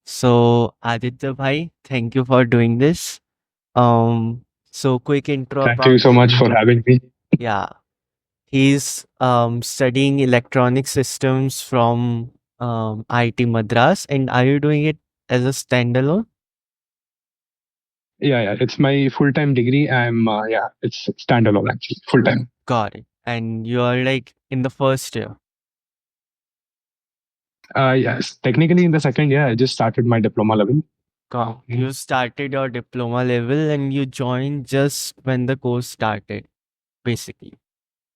So Aditya bhai, thank you for doing this. So quick intro Thank you about so much for having me. yeah. He's studying electronic systems from IIT Madras, and are you doing it as a standalone? Yeah, it's my full-time degree. It's standalone actually, full-time. Got it. And you are like in the first year. Yes, technically in the second year, I just started my diploma level. You started your diploma level and you joined just when the course started, basically.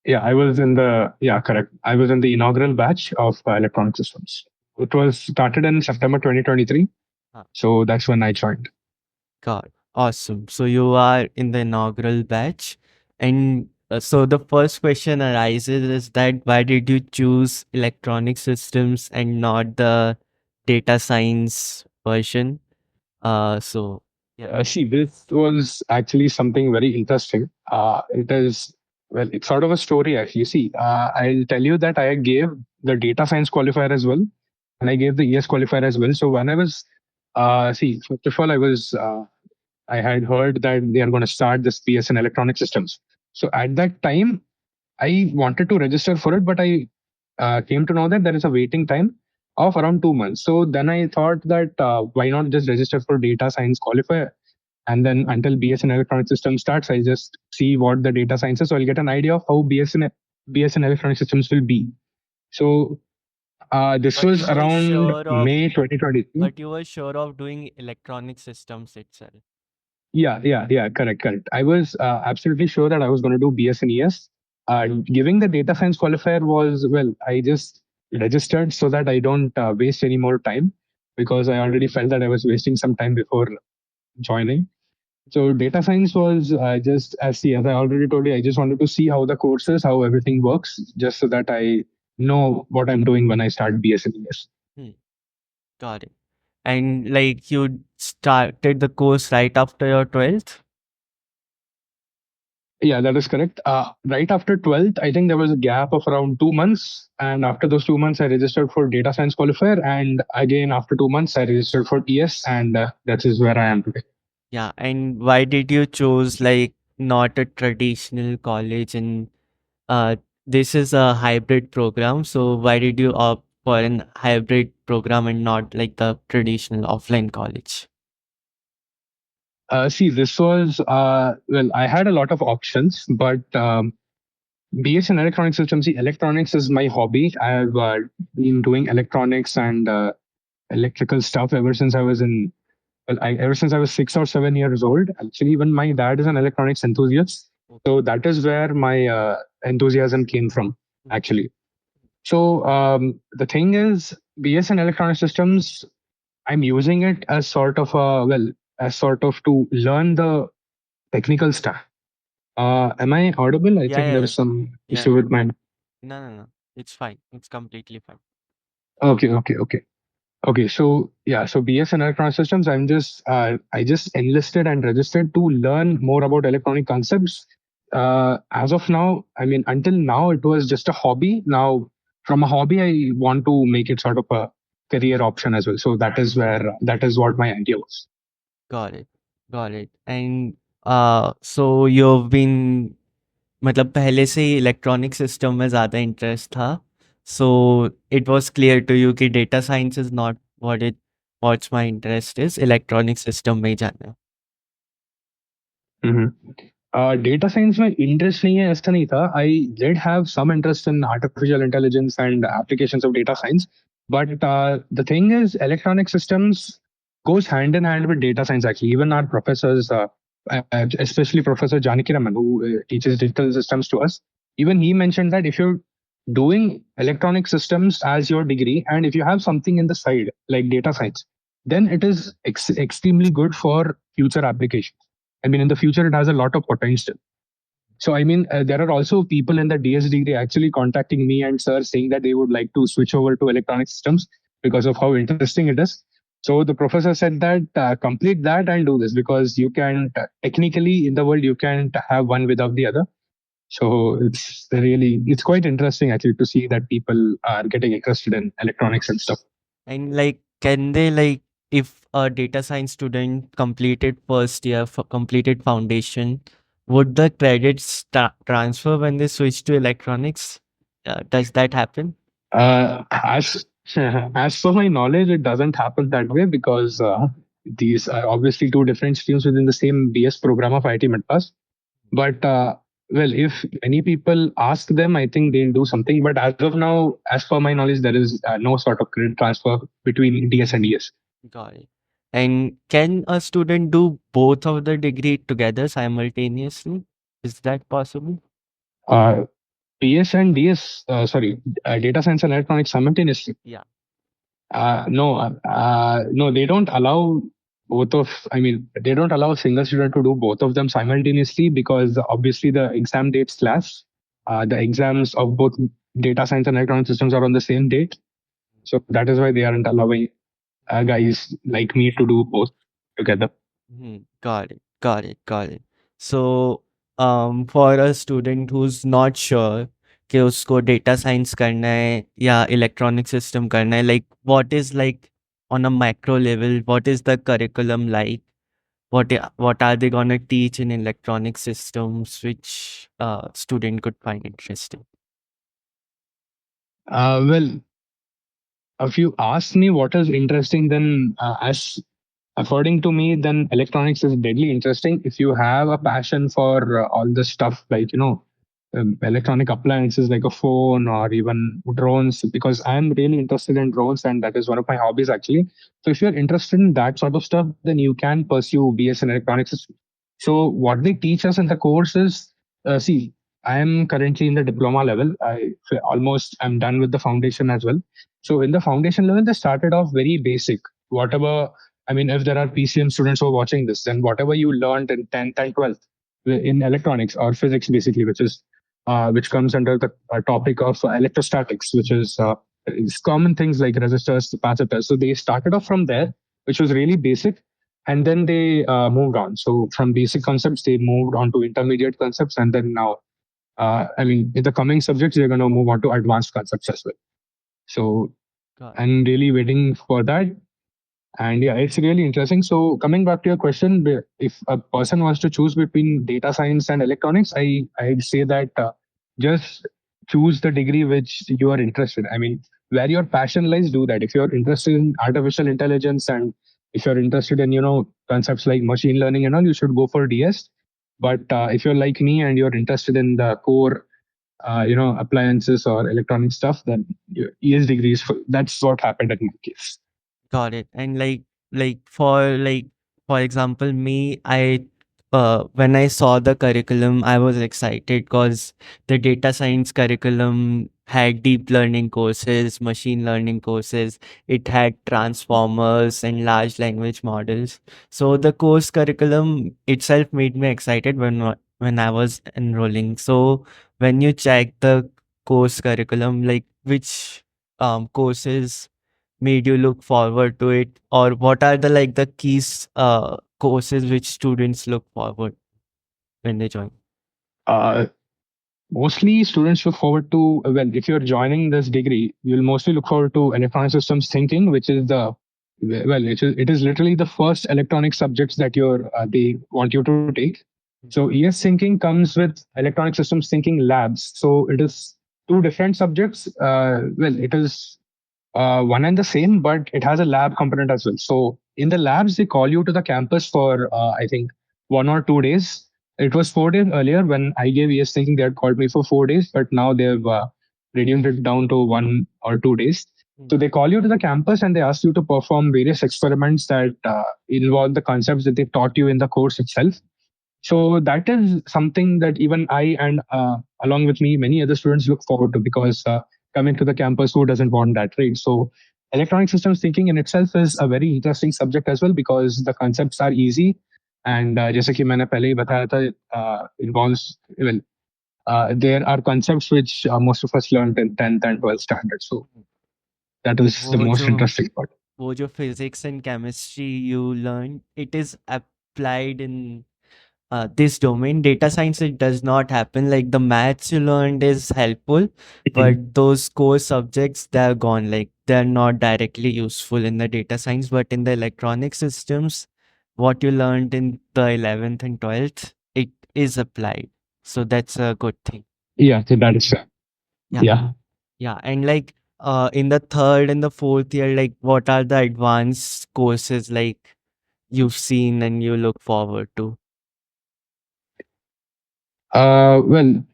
Yeah, I was in the, yeah, correct. I was in the inaugural batch of electronic systems. It was started in September 2023. Huh. So that's when I joined. God, awesome. So you are in the inaugural batch. And so the first question arises is that why did you choose electronic systems and not the data science version? So yeah. See, this was actually something very interesting. It is, well, it's sort of a story actually. See, I'll tell you that I gave the data science qualifier as well, and I gave the ES qualifier as well. So when I was, see, first of all, I had heard that they are going to start this PS in electronic systems. So at that time, I wanted to register for it, but I came to know that there is a waiting time of around 2 months. So then I thought that why not just register for data science qualifier? And then until BS in electronic systems starts, I just see what the data science is. So I'll get an idea of how BS in electronic systems will be. So this But was you were around sure of May 2023. but you were sure of doing electronic systems itself. Yeah, correct. I was absolutely sure that I was going to do BS in ES. Giving the data science qualifier was, well, I just registered so that I don't waste any more time because I already felt that I was wasting some time before joining. So data science was just as I already told you, I just wanted to see how the course is, how everything works, just so that I know what I'm doing when I start BS in ES. Hmm, got it. And like you started the course right after your 12th? Yeah, that is correct. Right after 12th, I think there was a gap of around 2 months. And after those 2 months, I registered for data science qualifier. And again, after 2 months, I registered for ES. And that is where I am today. Yeah, and why did you choose like not a traditional college and uh this is a hybrid program, so why did you opt for an hybrid program and not like the traditional offline college? See, this was, well, I had a lot of options, but BS in electronic systems, see, electronics is my hobby. I've been doing electronics and electrical stuff ever since I was in, well, ever since I was 6 or 7 years old. Actually, even my dad is an electronics enthusiast. So that is where my enthusiasm came from, actually. So the thing is, BS in electronic systems, I'm using it as sort of a, well, as sort of to learn the technical stuff. Am I audible? I Yeah, think there yeah, was some yeah, issue yeah. with my. No, it's fine, it's completely fine. Okay. So yeah, so BS in electronic systems. I just enlisted and registered to learn more about electronic concepts. As of now, I mean, until now it was just a hobby. Now, from a hobby, I want to make it sort of a career option as well. So that is what my idea was. Got it, got it. And so you've been मतलब पहले से ही electronic system में ज़्यादा interest था, so it was clear to you कि data science is not what's my interest is electronic system में ही जाना है. डेटा साइंस में इंटरेस्ट नहीं है ऐसा नहीं था I did have some interest in artificial intelligence and applications of data science but the thing is electronic systems goes hand in hand with data science actually even our professors especially Professor Janaki Raman who teaches digital systems to us even he mentioned that if you're doing electronic systems as your degree and if you have something in the side like data science then it is extremely good for future applications. I mean, in the future, it has a lot of potential. So, I mean, there are also people in the DS degree actually contacting me and sir saying that they would like to switch over to electronic systems because of how interesting it is. So the professor said that complete that and do this because you can technically in the world you can't have one without the other. So it's quite interesting actually to see that people are getting interested in electronics and stuff. And like can they like if a data science student completed first year for completed foundation, would the credits transfer when they switch to electronics? Does that happen? As as per my knowledge, it doesn't happen that way because these are obviously two different streams within the same BS program of IIT Madras. But well, if any people ask them, I think they'll do something. But as of now, as per my knowledge, there is no sort of credit transfer between DS and ES. Got it. And can a student do both of the degree together simultaneously? Is that possible? Uh, PS and DS, sorry, data science and electronics simultaneously. Yeah. No, they don't allow both of. I mean, they don't allow a single student to do both of them simultaneously because obviously the exam dates clash. The exams of both data science and electronic systems are on the same date, so that is why they aren't allowing guys like me to do both together. Got it. Got it. Got it. So, for a student who's not sure कि उसको data science करना है या electronic system करना है, like what is like on a macro level, what is the curriculum like? What are they gonna teach in electronic systems, which student could find interesting? Well, if you ask me what is interesting, then as according to me, then electronics is deadly interesting. If you have a passion for all the stuff like electronic appliances like a phone or even drones, because I'm really interested in drones and that is one of my hobbies actually. So if you're interested in that sort of stuff, then you can pursue BS in electronics. So what they teach us in the course is, see, I am currently in the diploma level. I'm done with the foundation as well. So in the foundation level, they started off very basic. Whatever, I mean, if there are PCM students who are watching this, then whatever you learned in 10th and 12th in electronics or physics, basically, which comes under the topic of electrostatics, which is common things like resistors, capacitors. So they started off from there, which was really basic, and then they moved on. So from basic concepts, they moved on to intermediate concepts, and then now, I mean, in the coming subjects, they're going to move on to advanced concepts as well. So Got I'm really waiting for that. And yeah, it's really interesting. So coming back to your question, if a person wants to choose between data science and electronics, I'd say that just choose the degree which you are interested. I mean, where your passion lies, do that. If you're interested in artificial intelligence and if you're interested in concepts like machine learning and all, you should go for DS. But if you're like me and you're interested in the core appliances or electronic stuff, then your ES degrees. That's what happened in my case. Got it. And for example, me, I when I saw the curriculum, I was excited because the data science curriculum had deep learning courses, machine learning courses. It had transformers and large language models. So the course curriculum itself made me excited when I was enrolling. So when you check the course curriculum, like which courses made you look forward to it, or what are the keys courses which students look forward when they join? Uh, Mostly students look forward to, well, if you're joining this degree, you'll mostly look forward to electronic systems thinking, which is it is literally the first electronic subjects that they want you to take. So ES thinking comes with electronic systems thinking labs. So it is two different subjects. It is one and the same, but it has a lab component as well. So in the labs, they call you to the campus for I think 1 or 2 days. It was 4 days earlier when I gave ES thinking they had called me for 4 days, but now they've reduced it down to 1 or 2 days. So Mm. they call you to the campus and they ask you to perform various experiments that involve the concepts that they've taught you in the course itself. So that is something that even I and along with me, many other students look forward to because coming to the campus, who doesn't want that, right? So electronic systems thinking in itself is a very interesting subject as well because the concepts are easy and जैसे कि मैंने पहले ही बताया था involves well there are concepts which most of us learned in 10th and 12th standard. So that is the वो most जो interesting part. physics and chemistry you learn, it is applied in this domain, data science, it does not happen. Like the maths you learned is helpful, but those core subjects, they're gone. Like they're not directly useful in the data science, but in the electronic systems, what you learned in the 11th and 12th, it is applied. So that's a good thing. Yeah, so that is Yeah. yeah. Yeah. And like in the third and the fourth year, like what are the advanced courses like you've seen and you look forward to? Well,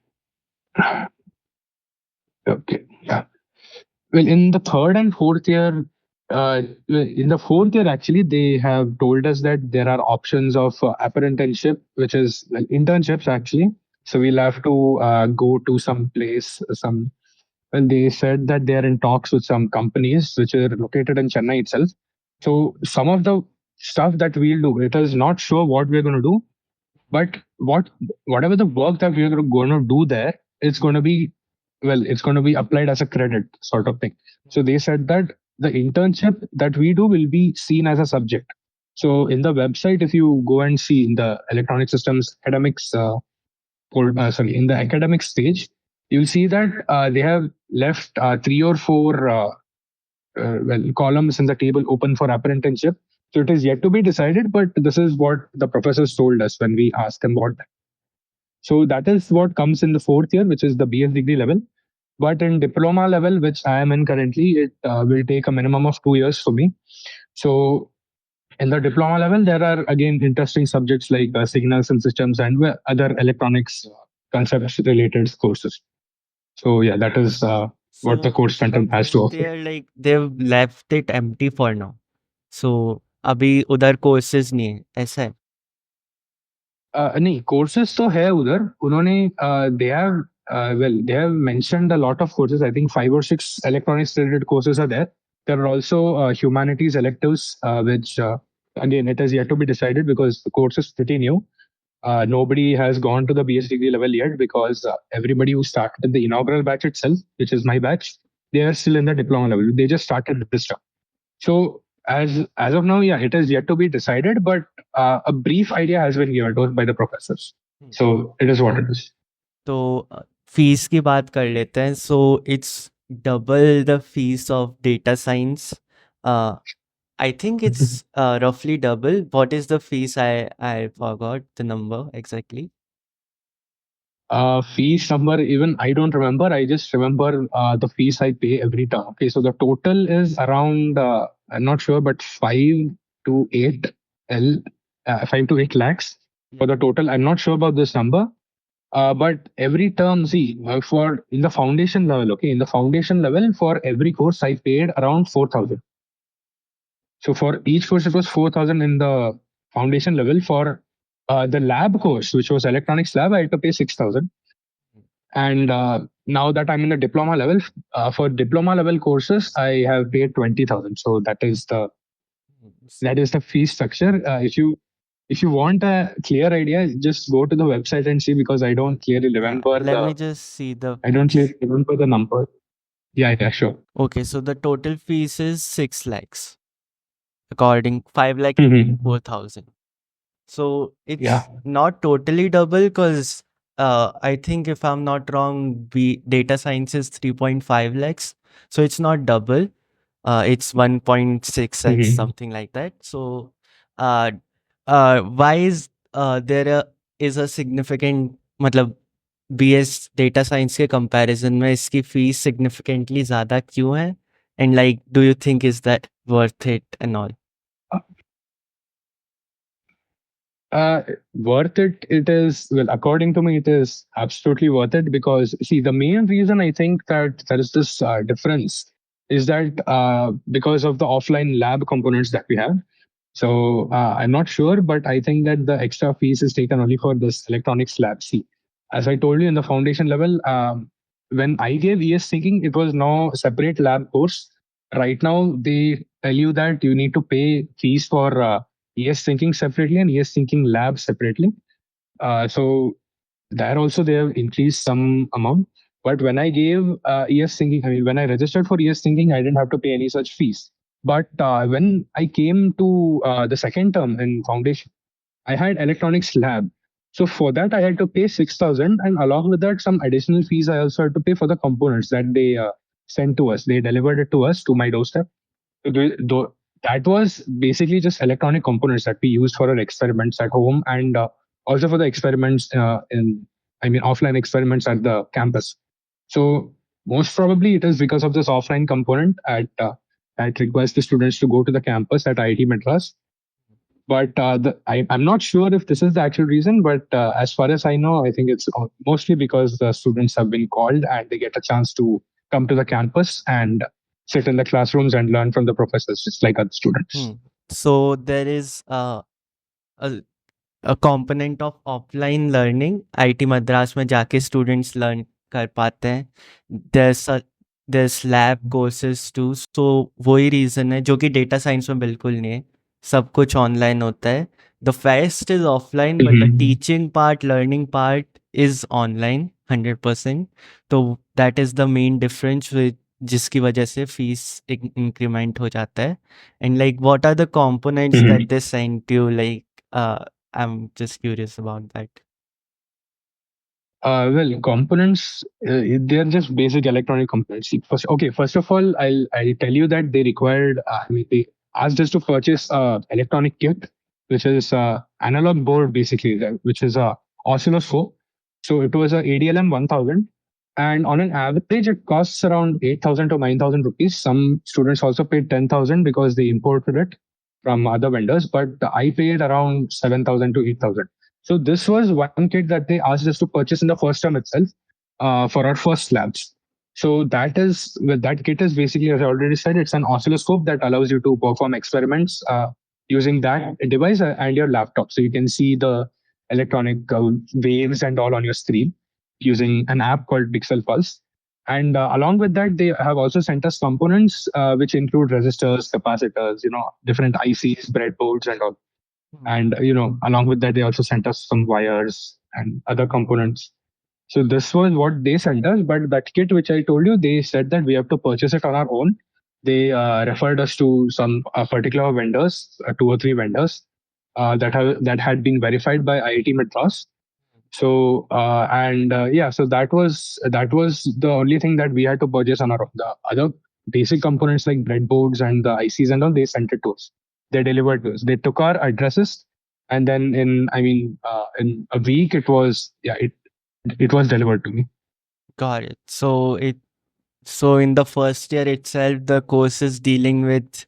okay, yeah. Well, in the third and fourth year, in the fourth year, actually, they have told us that there are options of apprenticeship, which is like internships, actually. So we'll have to go to some place, some. Well, they said that they are in talks with some companies which are located in Chennai itself. So some of the stuff that we'll do, it is not sure what we're going to do, but whatever the work that we're going to do there, it's going to be, well, it's going to be applied as a credit sort of thing. So they said that the internship that we do will be seen as a subject. So in the website, if you go and see in the electronic systems academics sorry, in the academic stage, you'll see that they have left three or four well, columns in the table open for apprenticeship. So it is yet to be decided, but this is what the professors told us when we asked them what. So that is what comes in the fourth year, which is the BS degree level. But in diploma level, which I am in currently, it will take a minimum of 2 years for me. So in the diploma level, there are again interesting subjects like signals and systems and other electronics concepts related courses. So yeah, that is what the So course the content has to fourth offer. year, like they've left it empty for now. So अभी उधर courses नहीं है, ऐसा है? नहीं courses तो है उधर उन्होंने they have well they have mentioned a lot of courses. I think 5 or 6 electronics related courses are there. There are also humanities electives which again it has yet to be decided because the course is pretty new. Nobody has gone to the BS degree level yet because everybody who started the inaugural batch itself, which is my batch, they are still in the diploma level. They just started this term. So as of now, yeah, it is yet to be decided, but a brief idea has been given to us by the professors. Hmm. So it is what it is. तो fees की बात कर लेते हैं. So it's double the fees of data science. I think it's roughly double. What is the fees? I forgot the number exactly. Fees number, even I don't remember. I just remember the fees I pay every term. Okay, so the total is around, I'm not sure, but 5 to 8 L, 5 to 8 lakhs for the total. I'm not sure about this number. But every term, see, for in the foundation level, okay, in the foundation level, for every course, I paid around 4,000. So for each course, it was 4,000 in the foundation level. For the lab course, which was electronics lab, I had to pay 6,000. And now that I'm in the diploma level, for diploma level courses, I have paid 20,000. So that is the fee structure. If you want a clear idea, just go to the website and see because I don't clearly Yeah, remember let me just see the I don't fees. clearly remember the number. Yeah, yeah, sure. Okay, so the total fees is 6 lakhs, according 5 lakh Mhm. 4,000. So Yeah. it's not totally double because I think if I'm not wrong, data science is 3.5 lakhs. So it's not double. It's 1.6x, Mhm. something like that. So uh, why is there is a significant, मतलब BS data science के comparison में इसकी fees significantly ज़्यादा क्यों है? And like, do you think is that worth it and all? Worth it. It is, well, according to me, it is absolutely worth it because, see, the main reason I think that there is this difference is that because of the offline lab components that we have. So I'm not sure, but I think that the extra fees is taken only for this electronics lab. See, as I told you in the foundation level, when I gave ES thinking, it was no separate lab course. Right now, they tell you that you need to pay fees for ES thinking separately and ES thinking lab separately. So there also they have increased some amount. But when I gave ES thinking, I mean, when I registered for ES thinking, I didn't have to pay any such fees. But when I came to the second term in foundation, I had electronics lab. So for that, I had to pay 6,000, and along with that, some additional fees I also had to pay for the components that they sent to us. They delivered it to us to my doorstep. So that was basically just electronic components that we used for our experiments at home, and also for the experiments offline experiments at the campus. So most probably it is because of this offline component that requires the students to go to the campus at IIT Madras. But I'm not sure if this is the actual reason. But as far as I know, I think it's mostly because the students have been called and they get a chance to come to the campus and sit in the classrooms and learn from the professors, just like other students. Hmm. So there is a a component of offline learning IT Madras में जाके students learn कर पाते हैं there's a there's lab courses too so वही reason है जो कि data science में बिल्कुल नहीं है सब कुछ ऑनलाइन होता है the fest is offline but the Mhm. teaching part learning part is online 100% तो that is the main difference with जिसकी वजह से फीस इंक्रीमेंट हो जाता है and like what are the components that Mhm. they send you like I'm just curious about that. Well, components, they're just basic electronic components. See, first of all, I'll tell you that they required, they asked us to purchase a electronic kit, which is analog board basically, which is a oscilloscope. So it was a ADLM 1000, and on an average, it costs around 8,000 to 9,000 rupees. Some students also paid 10,000 because they imported it from other vendors, but I paid around 7,000 to 8,000. So this was one kit that they asked us to purchase in the first term itself for our first labs. So that kit is basically, as I already said, it's an oscilloscope that allows you to perform experiments using that device and your laptop. So you can see the electronic waves and all on your screen using an app called Pixel Pulse. And along with that, they have also sent us components which include resistors, capacitors, different ICs, breadboards, and all. Hmm. And along with that, they also sent us some wires and other components. So this was what they sent us. But that kit which I told you, they said that we have to purchase it on our own. They referred us to some particular vendors, 2 or 3 vendors that had been verified by IIT Madras. So yeah, so that was the only thing that we had to purchase on our own. The other basic components like breadboards and the ICs and all, they sent it to us. They delivered to us. They took our addresses, and then in a week, it was delivered to me. Got it. So in the first year itself, the course is dealing with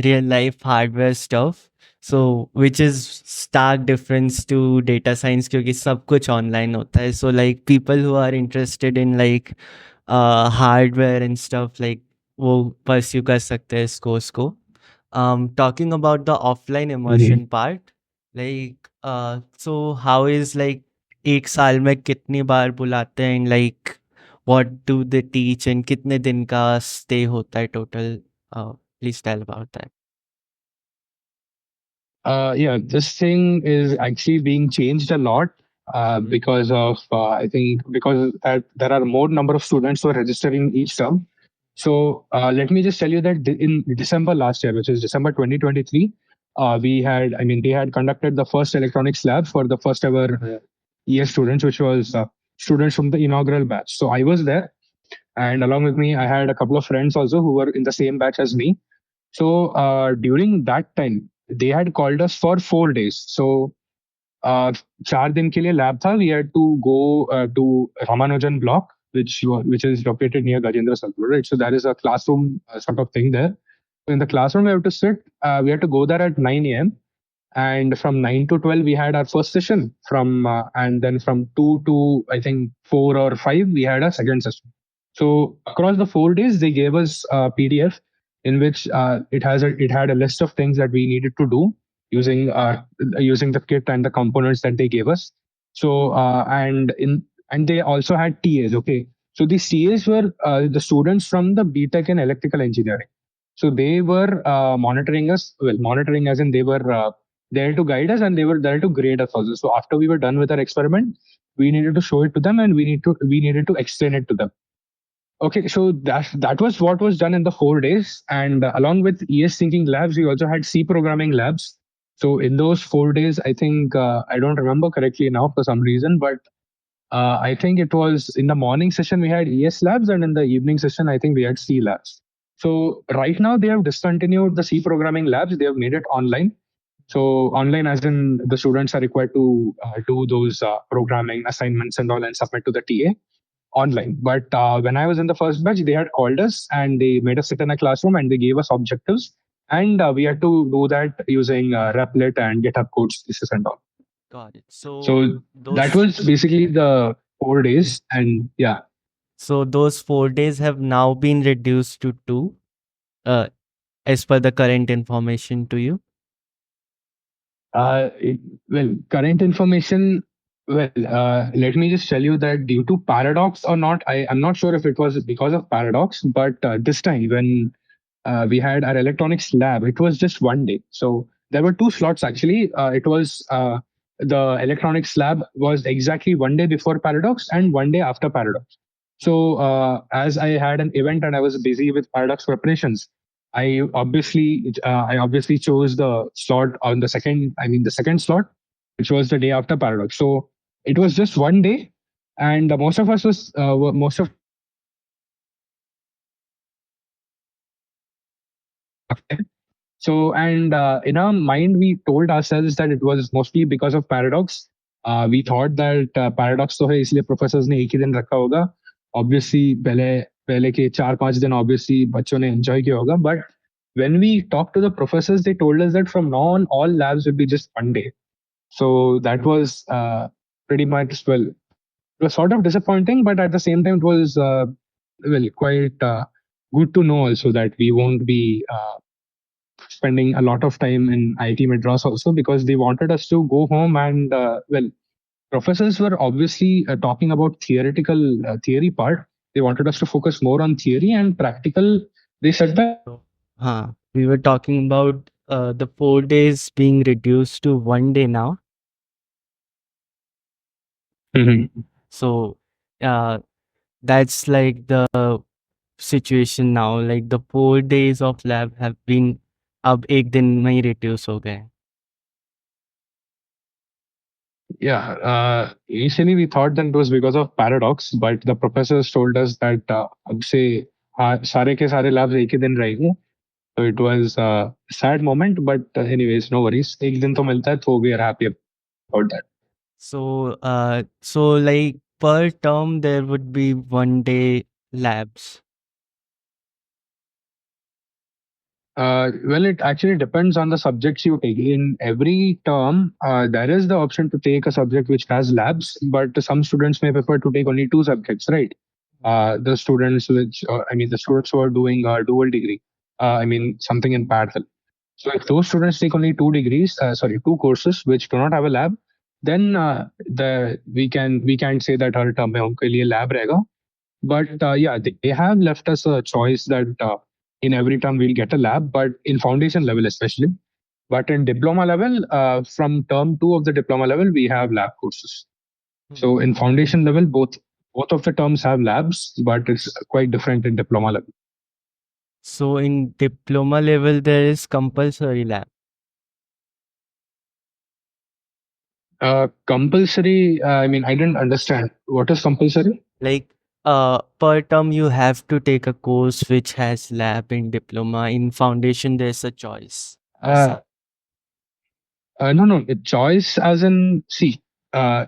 real life hardware stuff. So which is stark difference to data science क्योंकि सब कुछ online होता है. So like people who are interested in like hardware and stuff like वो pursue कर सकते हैं इस course को. Talking about the offline Mhm. immersion part, like so how is like एक साल में कितनी बार बुलाते हैं like what do they teach and कितने दिन का stay होता है total? Please tell about that. Yeah, this thing is actually being changed a lot because of I think because there are more number of students who are registering each term. So let me just tell you that in December last year, which is December 2023, they had conducted the first electronics lab for the first ever ES students, which was students from the inaugural batch. So I was there, and along with me, I had a couple of friends also who were in the same batch as me. So during that time, they had called us for 4 days. So 4 दिन के लिए lab था. We had to go to Ramanujan block, which is located near Gajendra Circle, right? So there is a classroom sort of thing there. So in the classroom, we have to sit. We have to go there at 9 a.m. And from 9 to 12 we had our first session. And then from 2 to I think 4 or 5 we had a second session. So across the 4 days they gave us a PDF in which it had a list of things that we needed to do using using the kit and the components that they gave us. So and they also had TAs. Okay, so these TAs were the students from the BTech and electrical engineering. So they were monitoring us, well, monitoring as in they were there to guide us and they were there to grade us also. So after we were done with our experiment, we needed to show it to them and we needed to explain it to them. Okay, so that was what was done in the 4 days, and along with ES thinking labs, we also had C programming labs. So in those 4 days, I think I don't remember correctly now for some reason, but I think it was in the morning session we had ES labs, and in the evening session I think we had C labs. So right now they have discontinued the C programming labs. They have made it online. So online, as in the students are required to do those programming assignments and all and submit to the TA online. But when I was in the first batch, they had called us and they made us sit in a classroom and they gave us objectives. And we had to do that using Replit and GitHub code spaces and all. Got it. So So that those was basically the 4 days. And yeah, so those 4 days have now been reduced to two, uh, as per the current information to you. it, well, current information. Well, let me just tell you that due to paradox or not, I'm not sure if it was because of paradox, but this time when we had our electronics lab. It was just one day. So there were two slots actually. It was the electronics lab was exactly one day before Paradox and one day after Paradox. So as I had an event and I was busy with Paradox preparations, I obviously chose the slot on the second. I mean the second slot, which was the day after Paradox. So it was just one day, and most of So, and in our mind, we told ourselves that it was mostly because of paradox. We thought that paradox तो है इसलिए professors ने एक ही दिन रखा होगा. Obviously, पहले पहले के 4-5 दिन obviously बच्चों ने enjoy किया होगा. But when we talked to the professors, they told us that from now on, all labs will be just one day. So that was pretty much, well, it was sort of disappointing, but at the same time, it was well quite good to know also that we won't be spending a lot of time in IIT Madras also because they wanted us to go home and well, professors were obviously talking about theoretical theory part. They wanted us to focus more on theory and practical. They said that. We were talking about the 4 days being reduced to one day now. Mhm. So uh, that's like the situation now. Like the 4 days of lab have been अब एक दिन में ही reduce हो गए. Yeah, initially we thought that it was because of paradox, but the professors told us that अब से सारे के सारे labs एक ही दिन रहेंगे. So it was a sad moment, but anyways, no worries. एक दिन तो मिलता है, so we are happy about that. So like per term there would be 1 day labs. Well, it actually depends on the subjects you take. In every term, there is the option to take a subject which has labs, but some students may prefer to take only two subjects, right? The students the students who are doing a dual degree, something in parallel. So if those students take only two courses which do not have a lab, then we can say that her term में उनके लिए lab रहेगा. But yeah, they have left us a choice that in every term we'll get a lab, but in foundation level especially. But in diploma level, from term two of the diploma level, we have lab courses. So in foundation level, both of the terms have labs, but it's quite different in diploma level. So in diploma level there is compulsory lab. Compulsory. I didn't understand. What is compulsory? Like per term you have to take a course which has lab. In diploma. In foundation there's a choice. Uh, no. Choice as in, see, uh,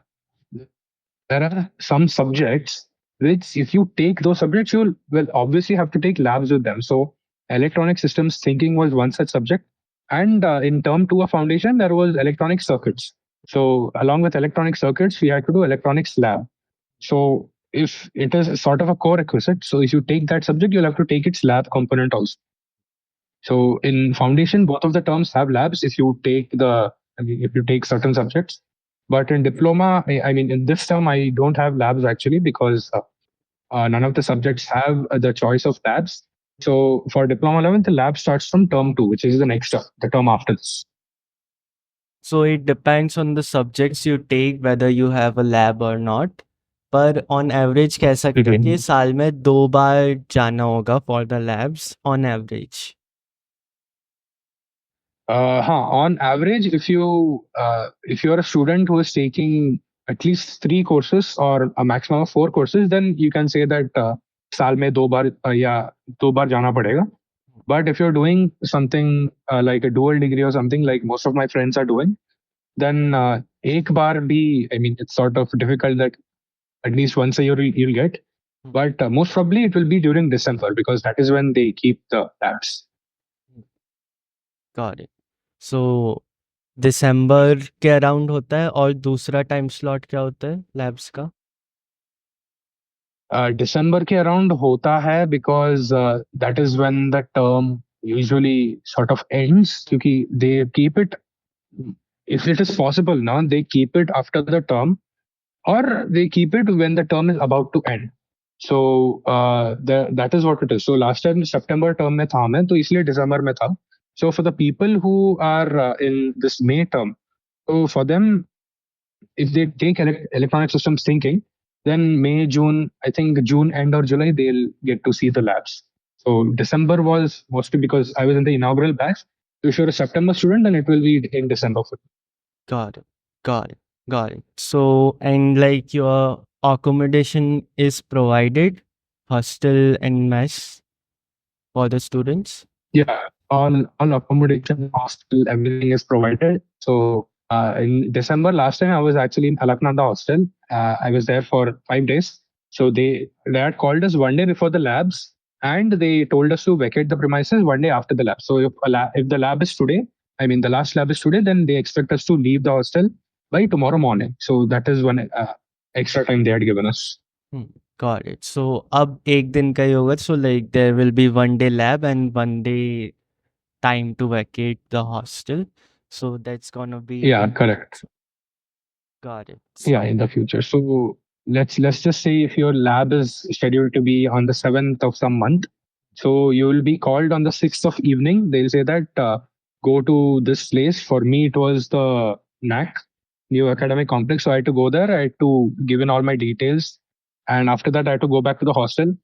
there are some subjects which, if you take those subjects, you'll well obviously have to take labs with them. So electronic systems thinking was one such subject, and in term two of foundation there was electronic circuits. So along with electronic circuits, we had to do electronics lab. So if it is sort of a core requisite, so if you take that subject, you'll have to take its lab component also. So in foundation, both of the terms have labs if you take certain subjects. But in diploma, in this term, I don't have labs actually because none of the subjects have the choice of labs. So for diploma level, the lab starts from term two, which is the next term, the term after this. So it depends on the subjects you take whether you have a lab or not. पर on average कह सकते हैं कि साल में 2 बार जाना होगा for the labs on average. On average, if you're a student who is taking at least 3 courses or a maximum of 4 courses, then you can say that साल में दो बार जाना पड़ेगा. But if you're doing something like a dual degree or something like most of my friends are doing, then ek baar bhi, I mean, it's sort of difficult that at least once a year you'll get. Hmm. But most probably it will be during December because that is when they keep the labs. Got it. So दिसंबर के around होता है और दूसरा time slot क्या होता है labs का? December के around होता है because that is when the term usually sort of ends क्योंकि they keep it, if it is possible now they keep it after the term or they keep it when the term is about to end. So that is what it is. So last time September term में था मैं तो इसलिए December में था. So for the people who are in this May term, so for them, if they take electronic systems thinking, then May, June, I think June end or July, they'll get to see the labs. So December was mostly because I was in the inaugural batch. So if you're a September student, then it will be in December for you. Got it. Got it. Got it. So, and like your accommodation is provided, hostel and mess for the students? Yeah, all accommodation, hostel, everything is provided. So in December last time, I was actually in Alaknanda hostel. I was there for 5 days. So they had called us one day before the labs, and they told us to vacate the premises one day after the lab. So if the lab is today, I mean the last lab is today, then they expect us to leave the hostel by tomorrow morning. So that is one extra time they had given us. Hmm. Got it. So, अब एक दिन का ही होगा. So, like there will be 1 day lab and 1 day time to vacate the hostel. So that's gonna be Yeah, in the correct. future. Got it. Yeah, So, in the future. So let's just say if your lab is scheduled to be on the 7th of some month, so you will be called on the 6th of evening. They'll say that go to this place. For me, it was the NAC, New Academic Complex. So I had to go there. I had to give in all my details, and after that, I had to go back to the hostel.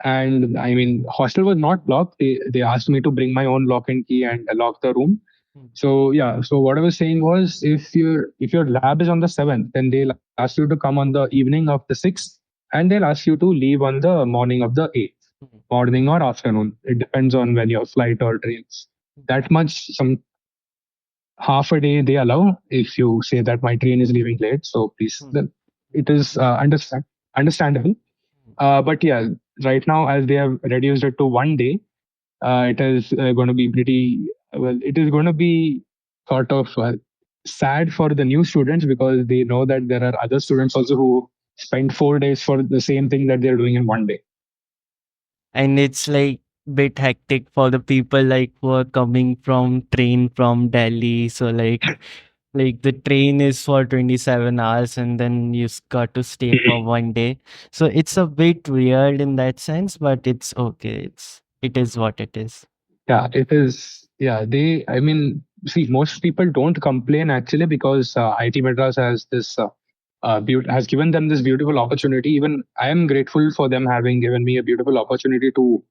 And I mean, hostel was not locked. They asked me to bring my own lock and key and lock the room. hmm, So yeah, so what I was saying was if your lab is on the 7th, then they'll ask you to come on the evening of the 6th, and they'll ask you to leave on the morning of the 8th, hmm, morning or afternoon. It depends on when your flight or trains. That much, some half a day they allow if you say that my train is leaving late. So please, hmm, then it is understandable. hmm. But yeah, right now as they have reduced it to one day, it is going to be pretty well. It is going to be sort of sad for the new students because they know that there are other students also who spend 4 days for the same thing that they're doing in one day. And it's like bit hectic for the people like who are coming from train from Delhi. So like the train is for 27 hours and then got to stay for 1 day. So it's a bit weird in that sense, but it's okay. It is what it is. Yeah, it is. Yeah, I mean, see, most people don't complain actually because IIT Madras has this. Has given them this beautiful opportunity. Even I am grateful for them having given me a beautiful opportunity to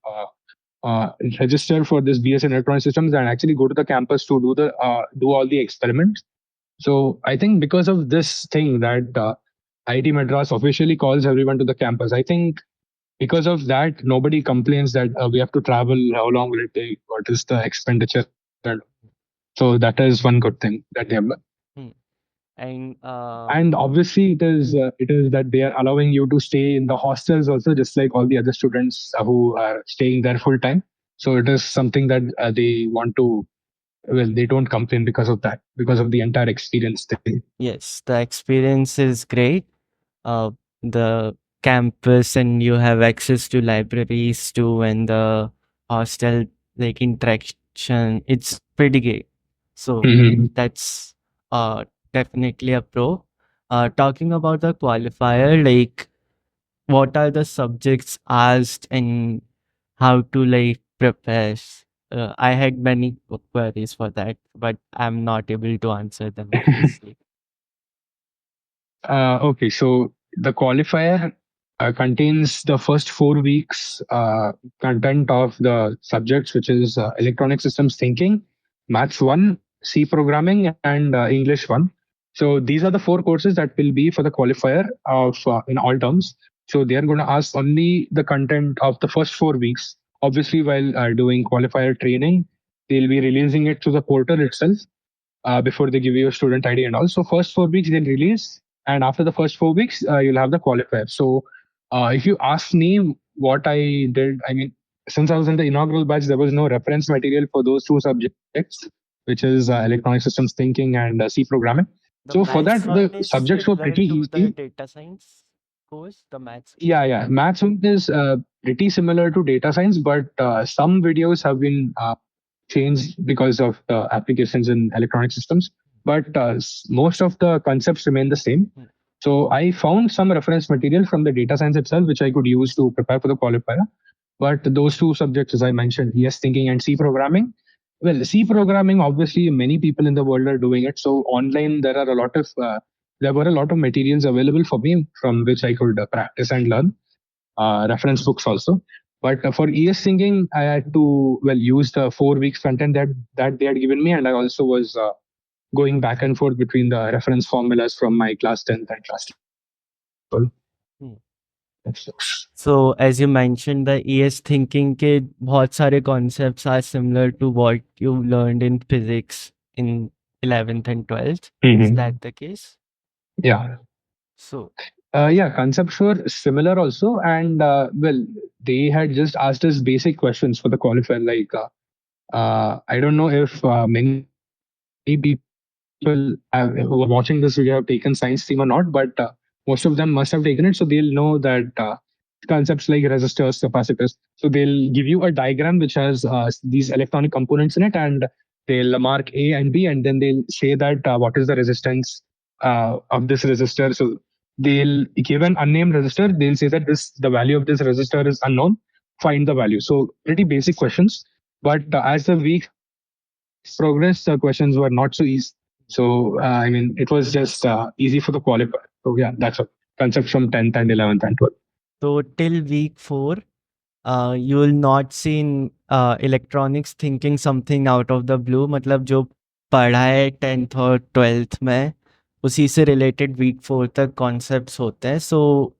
register for this BS in electronic systems and actually go to the campus to do all the experiments. So I think because of this thing that IIT Madras officially calls everyone to the campus, I think because of that nobody complains that we have to travel. How long will it take? What is the expenditure? So that is one good thing that they have done. Hmm. And And obviously it is that they are allowing you to stay in the hostels also just like all the other students who are staying there full time. So it is something that they want to, well, they don't complain because of that, because of the entire experience thing. yes, the experience is great. uh, the campus and you have access to libraries too and the hostel like interaction, it's pretty great. So Mhm. that's definitely a pro. Talking about the qualifier, like what are the subjects asked and how to like prepare? I had many queries for that, but I'm not able to answer them obviously. Okay, so the qualifier contains the first 4 weeks content of the subjects, which is electronic systems thinking. Maths 1, C programming, and English 1. So these are the four courses that will be for the qualifier of in all terms. So they are going to ask only the content of the first 4 weeks. Obviously, while doing qualifier training, they'll be releasing it to the portal itself before they give you a student ID and all. So first 4 weeks they'll release, and after the first 4 weeks you'll have the qualifier. So if you ask me what I did, I mean, since I was in the inaugural batch, there was no reference material for those two subjects, which is electronic systems thinking and C programming. The So for that, maths the one is subjects were similar pretty to the easy. data science course, the maths course. Yeah, maths is pretty similar to data science, but some videos have been changed because of the applications in electronic systems. But most of the concepts remain the same. Hmm. So I found some reference material from the data science itself, which I could use to prepare for the qualifier. But those two subjects, as I mentioned, ES thinking and C programming. Well, C programming, obviously, many people in the world are doing it. So online, there were a lot of materials available for me from which I could practice and learn. Reference books also. But for ES thinking, I had to use the 4 weeks content that they had given me, and I also was going back and forth between the reference formulas from my class 10th and class 12. Hmm. That's So as you mentioned, the ES thinking के बहुत सारे concepts are similar to what you learned in physics in 11th and 12th. Is Mhm. that the case? Yeah. So, Yeah, concepts were similar also, and they had just asked us basic questions for the qualifier. Like, I don't know if many people who are watching this video have taken science stream or not, but most of them must have taken it, so they'll know that concepts like resistors, capacitors. So they'll give you a diagram which has these electronic components in it, and they'll mark A and B, and then they'll say that what is the resistance of this resistor. So they'll give an unnamed resistor. They'll say that the value of this resistor is unknown. Find the value. So pretty basic questions. But as the weeks progressed, the questions were not so easy. So I mean, it was just easy for the qualifier. So yeah, that's a concept from 10th and 11th and 12th. so till week 4, you will not see in electronics thinking something out of the blue. मतलब जो पढ़ा है 10th और 12th में उसी से related week 4 तक concepts होते हैं. So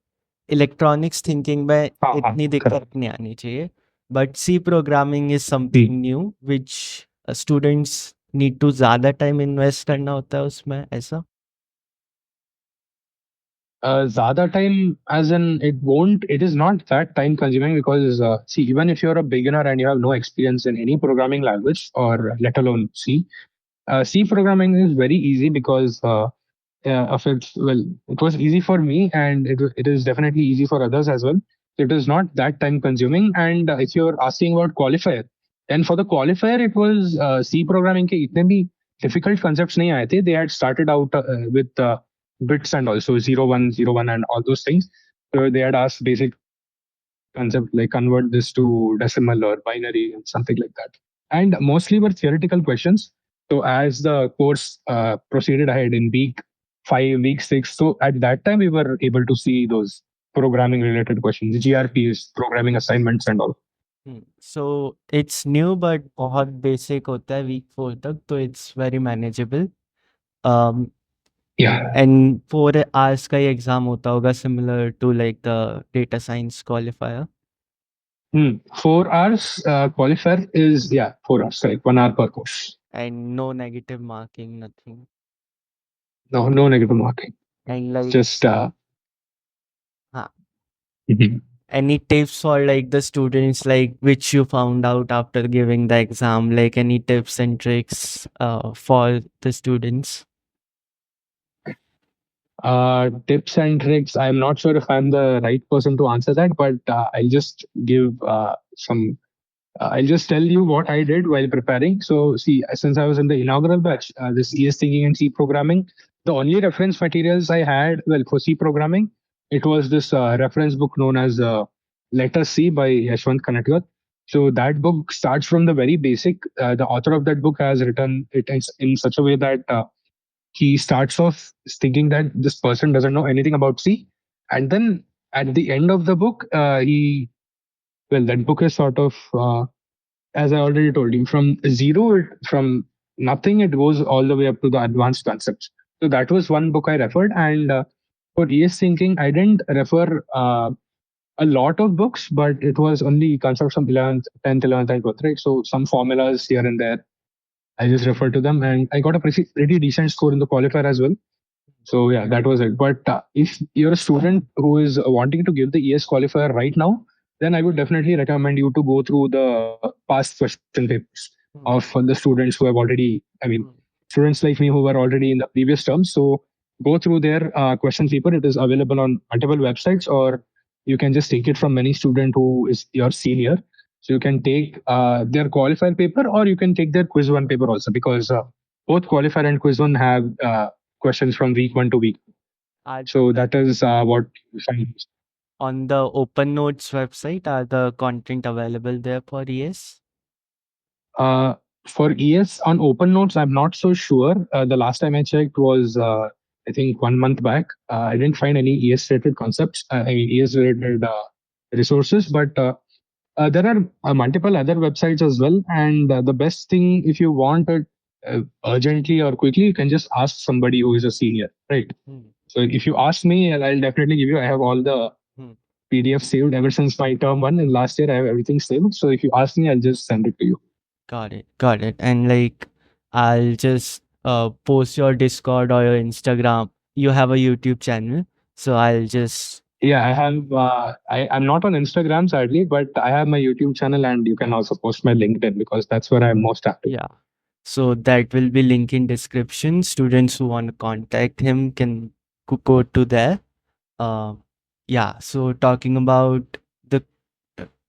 electronics thinking में हाँ, इतनी correct. दिक्कत नहीं आनी चाहिए. But C programming is Hmm. something new which students need to ज़्यादा time invest करना होता है उसमें, ऐसा? Zada time, as in it is not that time consuming because, see, even if you're a beginner and you have no experience in any programming language or let alone C, C programming is very easy because of its, it was easy for me and it is definitely easy for others as well. It is not that time consuming. And if you're asking about qualifier, and for the qualifier, it was C programming के इतने भी difficult concepts नहीं आए थे. They had started out with bits and also 0101 and all those things. So they had asked basic concept like convert this to decimal or binary and something like that. And mostly were theoretical questions. So as the course proceeded ahead in week 5, week 6, so at that time we were able to see those programming related questions, GRPs, programming assignments and all. So it's new but बहुत basic होता है week 4 तक, तो it's very manageable. Um, Yeah. and 4 hours का ही exam होता होगा similar to like the data science qualifier. 4 hours qualifier is, yeah, 4 hours, correct. 1 hour per course. And no negative marking, nothing. No negative marking. And It's like, just huh, mhm. any tips for like the students like which you found out after giving the exam, like any tips and tricks for the students? Tips and tricks. I'm not sure if I'm the right person to answer that, but I'll just give some. I'll just tell you what I did while preparing. So, see, since I was in the inaugural batch, this ES thinking and C programming, the only reference materials I had, for C programming, it was this reference book known as Letter C by Yashwant Kanatwar. So that book starts from the very basic. The author of that book has written it in such a way that he starts off thinking that this person doesn't know anything about C, and then at the end of the book, that book is sort of as I already told you, from zero, from nothing. It goes all the way up to the advanced concepts. So that was one book I referred. And for ES thinking, I didn't refer a lot of books, but it was only concepts from 11th, 10th, 11th, and 12th, right? So some formulas here and there. I just referred to them, and I got a pretty decent score in the qualifier as well. So yeah, that was it. But if you're a student who is wanting to give the ES qualifier right now, then I would definitely recommend you to go through the past question papers of the students who have already, I mean, students like me who were already in the previous terms. So go through their question paper. It is available on multiple websites, or you can just take it from any student who is your senior. So you can take their qualifier paper, or you can take their quiz one paper also, because both qualifier and quiz one have questions from week one to week. Are So that is what you find. on the Open Notes website, are the content available there for ES? Uh, for ES on Open Notes, I'm not so sure. The last time I checked was, I think, 1 month back. I didn't find any ES related concepts, ES related resources, but there are multiple other websites as well. And the best thing, if you want it urgently or quickly, you can just ask somebody who is a senior, right? Hmm. So if you ask me, I'll definitely give you. I have all the Hmm. PDF saved ever since my term one, and last year I have everything saved. So if you ask me, I'll just send it to you. Got it. Got it. And like, I'll just post your Discord or your Instagram. You have a YouTube channel, so I'll just Yeah, I have. I'm not on Instagram sadly, but I have my YouTube channel, and you can also post my LinkedIn because that's where I'm most active. yeah. So that will be link in description. Students who want to contact him can go to there. Uh, yeah. So talking about the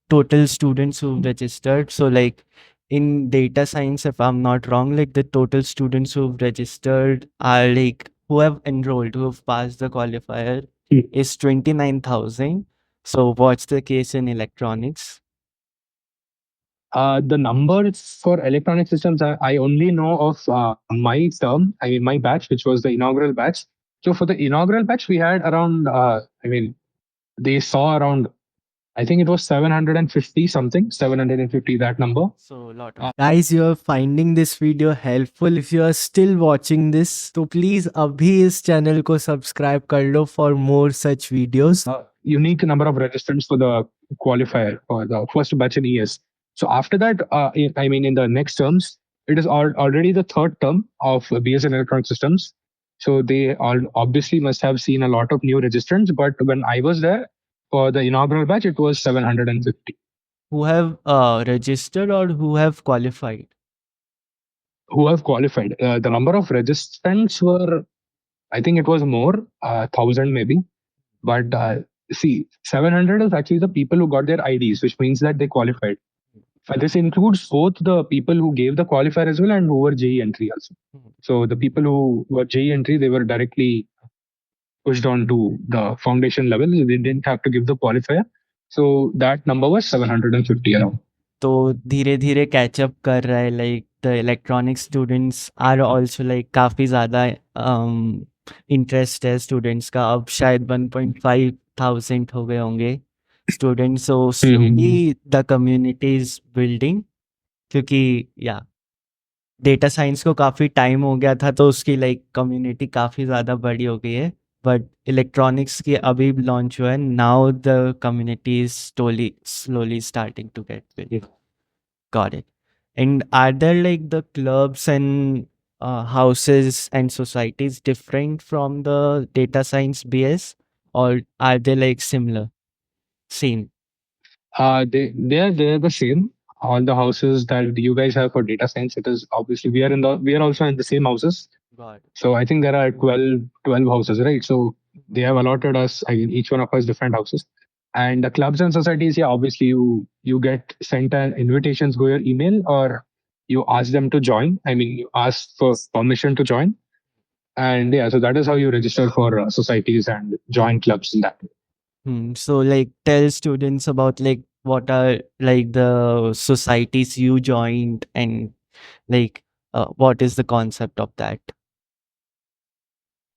total students who registered. So like in data science, if I'm not wrong, like the total students who've registered are like who have enrolled, who have passed the qualifier Hmm. is 29,000. So what's the case in electronics? The numbers for electronic systems, I only know of my term, I mean, my batch, which was the inaugural batch. So for the inaugural batch, we had around, I mean, they saw around, I think it was 750 something, 750, that number. So a lot of guys, you're finding this video helpful. If you are still watching this, तो please अभी इस channel को subscribe कर लो for more such videos. Unique number of registrants for the qualifier for the first batch in ES. So after that, I mean, in the next terms, it is already the third term of BS in electronic systems. So they all obviously must have seen a lot of new registrants. But when I was there for the inaugural batch, it was 750 Who have registered or who have qualified? who have qualified. The number of registrants were, I think it was more, 1,000 maybe. But see, 700 is actually the people who got their IDs, which means that they qualified. This includes both the people who gave the qualifier as well and who were JE entry also. So the people who were JE entry, they were directly pushed on to the foundation level. They didn't have to give the qualifier. So that number was 750 around. तो धीरे धीरे catch up कर रहा है like the electronic students are also like काफ़ी ज़्यादा interest है students का अब शायद 1,500 हो गए होंगे students so slowly the community is building क्योंकि या डेटा साइंस को काफ़ी टाइम हो गया था तो उसकी लाइक कम्युनिटी काफ़ी ज़्यादा बड़ी हो गई है बट इलेक्ट्रॉनिक्स की अभी लॉन्च हुआ है now the community is slowly starting to get build got it. And are there like the clubs and houses and societies different from the data science BS, or are they like similar? Same. They're the same. All the houses that you guys have for data science, it is obviously we are also in the same houses. Got it. So I think there are 12 houses, right? So they have allotted us, I mean, each one of us different houses. And the clubs and societies, yeah, obviously you get sent an invitations go your email, or you ask them to join. I mean, you ask for permission to join. And yeah, so that is how you register for societies and join clubs in that way. So like tell students about like what are like the societies you joined and like what is the concept of that?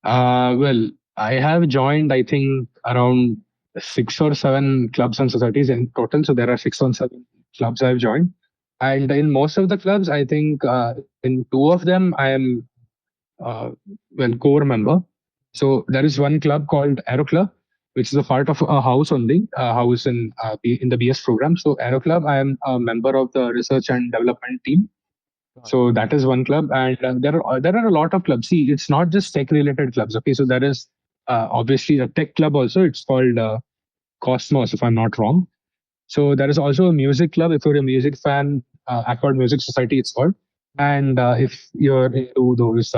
Well, I have joined, I think, around 6 or 7 clubs and societies in total. So there are 6 or 7 clubs I've joined. And in most of the clubs, I think in two of them, I am core member. So there is one club called Aero Club, which is a part of a house only, a house in the BS program. So Aero Club, I am a member of the research and development team. Got So that is one club, and there are a lot of clubs. See, it's not just tech related clubs. Okay, so there is obviously a tech club also. It's called Cosmos, if I'm not wrong. So there is also a music club. If you're a music fan, Accord Music Society, it's called. And if you're into those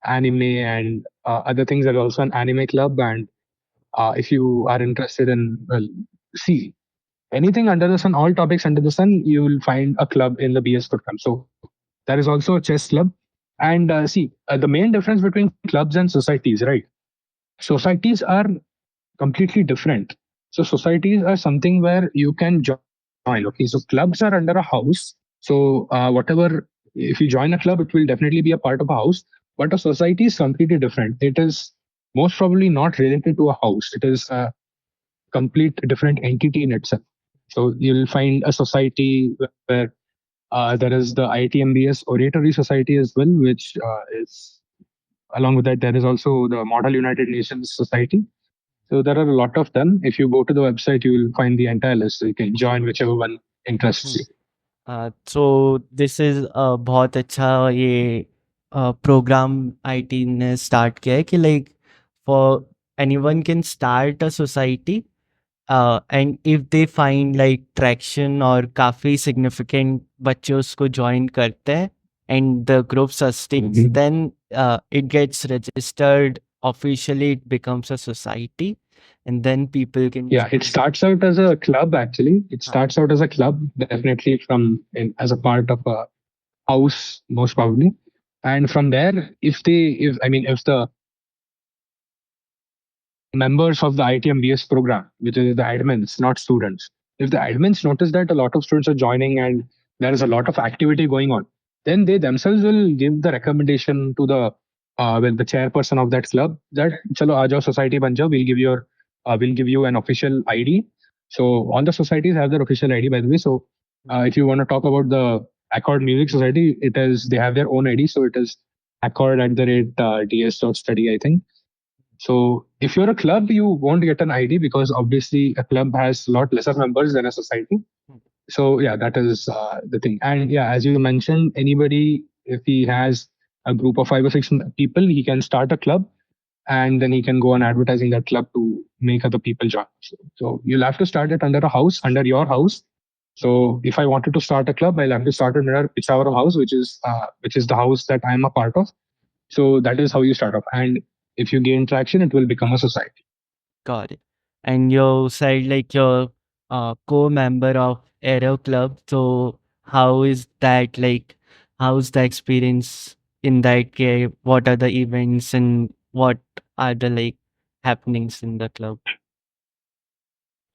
anime and other things, there's also an anime club. And if you are interested in, well, see, anything under the sun, all topics under the sun, you will find a club in the BS program. So there is also a chess club. And see, the main difference between clubs and societies, right? Societies are completely different. So societies are something where you can join. Okay, so clubs are under a house. So whatever, if you join a club, it will definitely be a part of a house. But a society is completely different. It is most probably not related to a house. It is a complete different entity in itself. So you'll find a society where there is the IIT Oratory Society as well, which is along with that there is also the Model United Nations Society. So there are a lot of them. If you go to the website, you will find the entire list. So you can join whichever one interests it. you. So this is बहुत अच्छा ये programme IT ने start किया है कि like for anyone can start a society and if they find like traction और काफ़ी significant बच्चे उसको ज्वाइन करते हैं and the group sustains then it gets registered officially it becomes a society and then people can Yeah, it starts out as a club actually. It starts out as a club, definitely as a part of a house, most probably. And from there, if the members of the ITMBS program, which is the admins, not students. If the admins notice that a lot of students are joining and there is a lot of activity going on, then they themselves will give the recommendation to the chairperson of that club that chalo aa jao society ban jao, we'll give you an official ID. So all the societies have their official ID by the way. So if you want to talk about the Accord Music Society, they have their own ID. So it is accord at the rate ds.study, I think. So if you're a club, you won't get an ID because obviously a club has a lot lesser members than a society. So yeah, that is the thing. And yeah, as you mentioned, anybody if he has a group of 5 or 6 people, he can start a club and then he can go on advertising that club to make other people join. So you'll have to start it under a house, under your house. So if I wanted to start a club, I'll have to start it under whichever house, which is the house that I'm a part of. So that is how you start off. And if you gain traction, it will become a society. Got it. And you said like you're a co-member of Aero Club. So how is that like? How's the experience in that care? What are the events and what are the like happenings in the club?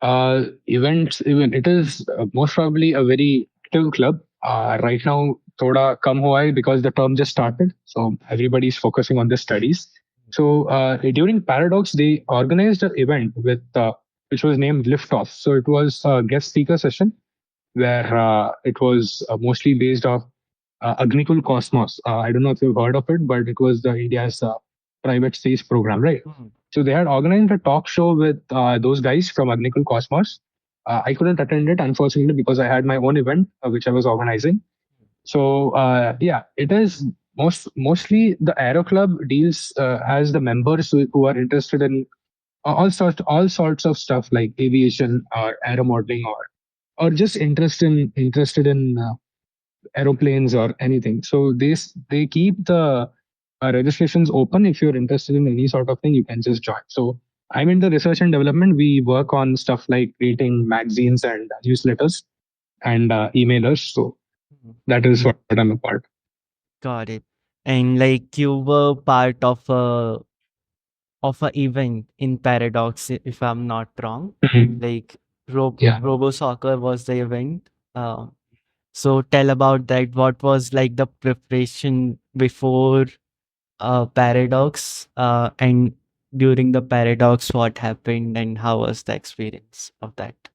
Events, even it is most probably a very active club. Right now, thoda kam hua hai because the term just started, so everybody is focusing on their studies. So during Paradox, they organized an event which was named Liftoff. So it was a guest speaker session where it was mostly based off Agnikul Cosmos. I don't know if you've heard of it, but it was the India's private space program, right? Hmm. So they had organized a talk show with those guys from Agnikul Cosmos. I couldn't attend it, unfortunately, because I had my own event which I was organizing. So yeah, it is mostly the Aero Club deals as the members who are interested in all sorts of stuff like aviation or aero modeling or just interested in aeroplanes or anything. So they keep the registrations open. If you're interested in any sort of thing, you can just join. So I'm in the research and development. We work on stuff like creating magazines and newsletters and emailers. So Hmm. that is what I'm a part. Got it. And like you were part of a event in Paradox, if I'm not wrong. Mhm. Like Yeah. Robo Soccer was the event. So tell about that. What was like the preparation before Paradox, and during the Paradox, what happened and how was the experience of that?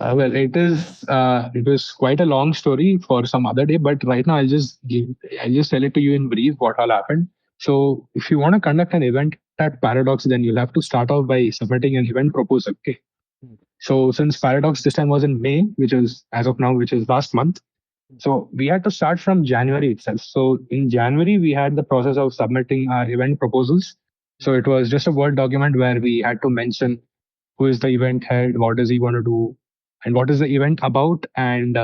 Well, it was quite a long story for some other day, but right now I'll just tell it to you in brief what all happened. So, if you want to conduct an event at Paradox, then you'll have to start off by submitting an event proposal. Okay. Mm, So, since Paradox this time was in May, which is as of now, which is last month, mm, so we had to start from January itself. So in January, we had the process of submitting our event proposals. mm, So it was just a Word document where we had to mention who is the event head, what does he want to do, and what is the event about. And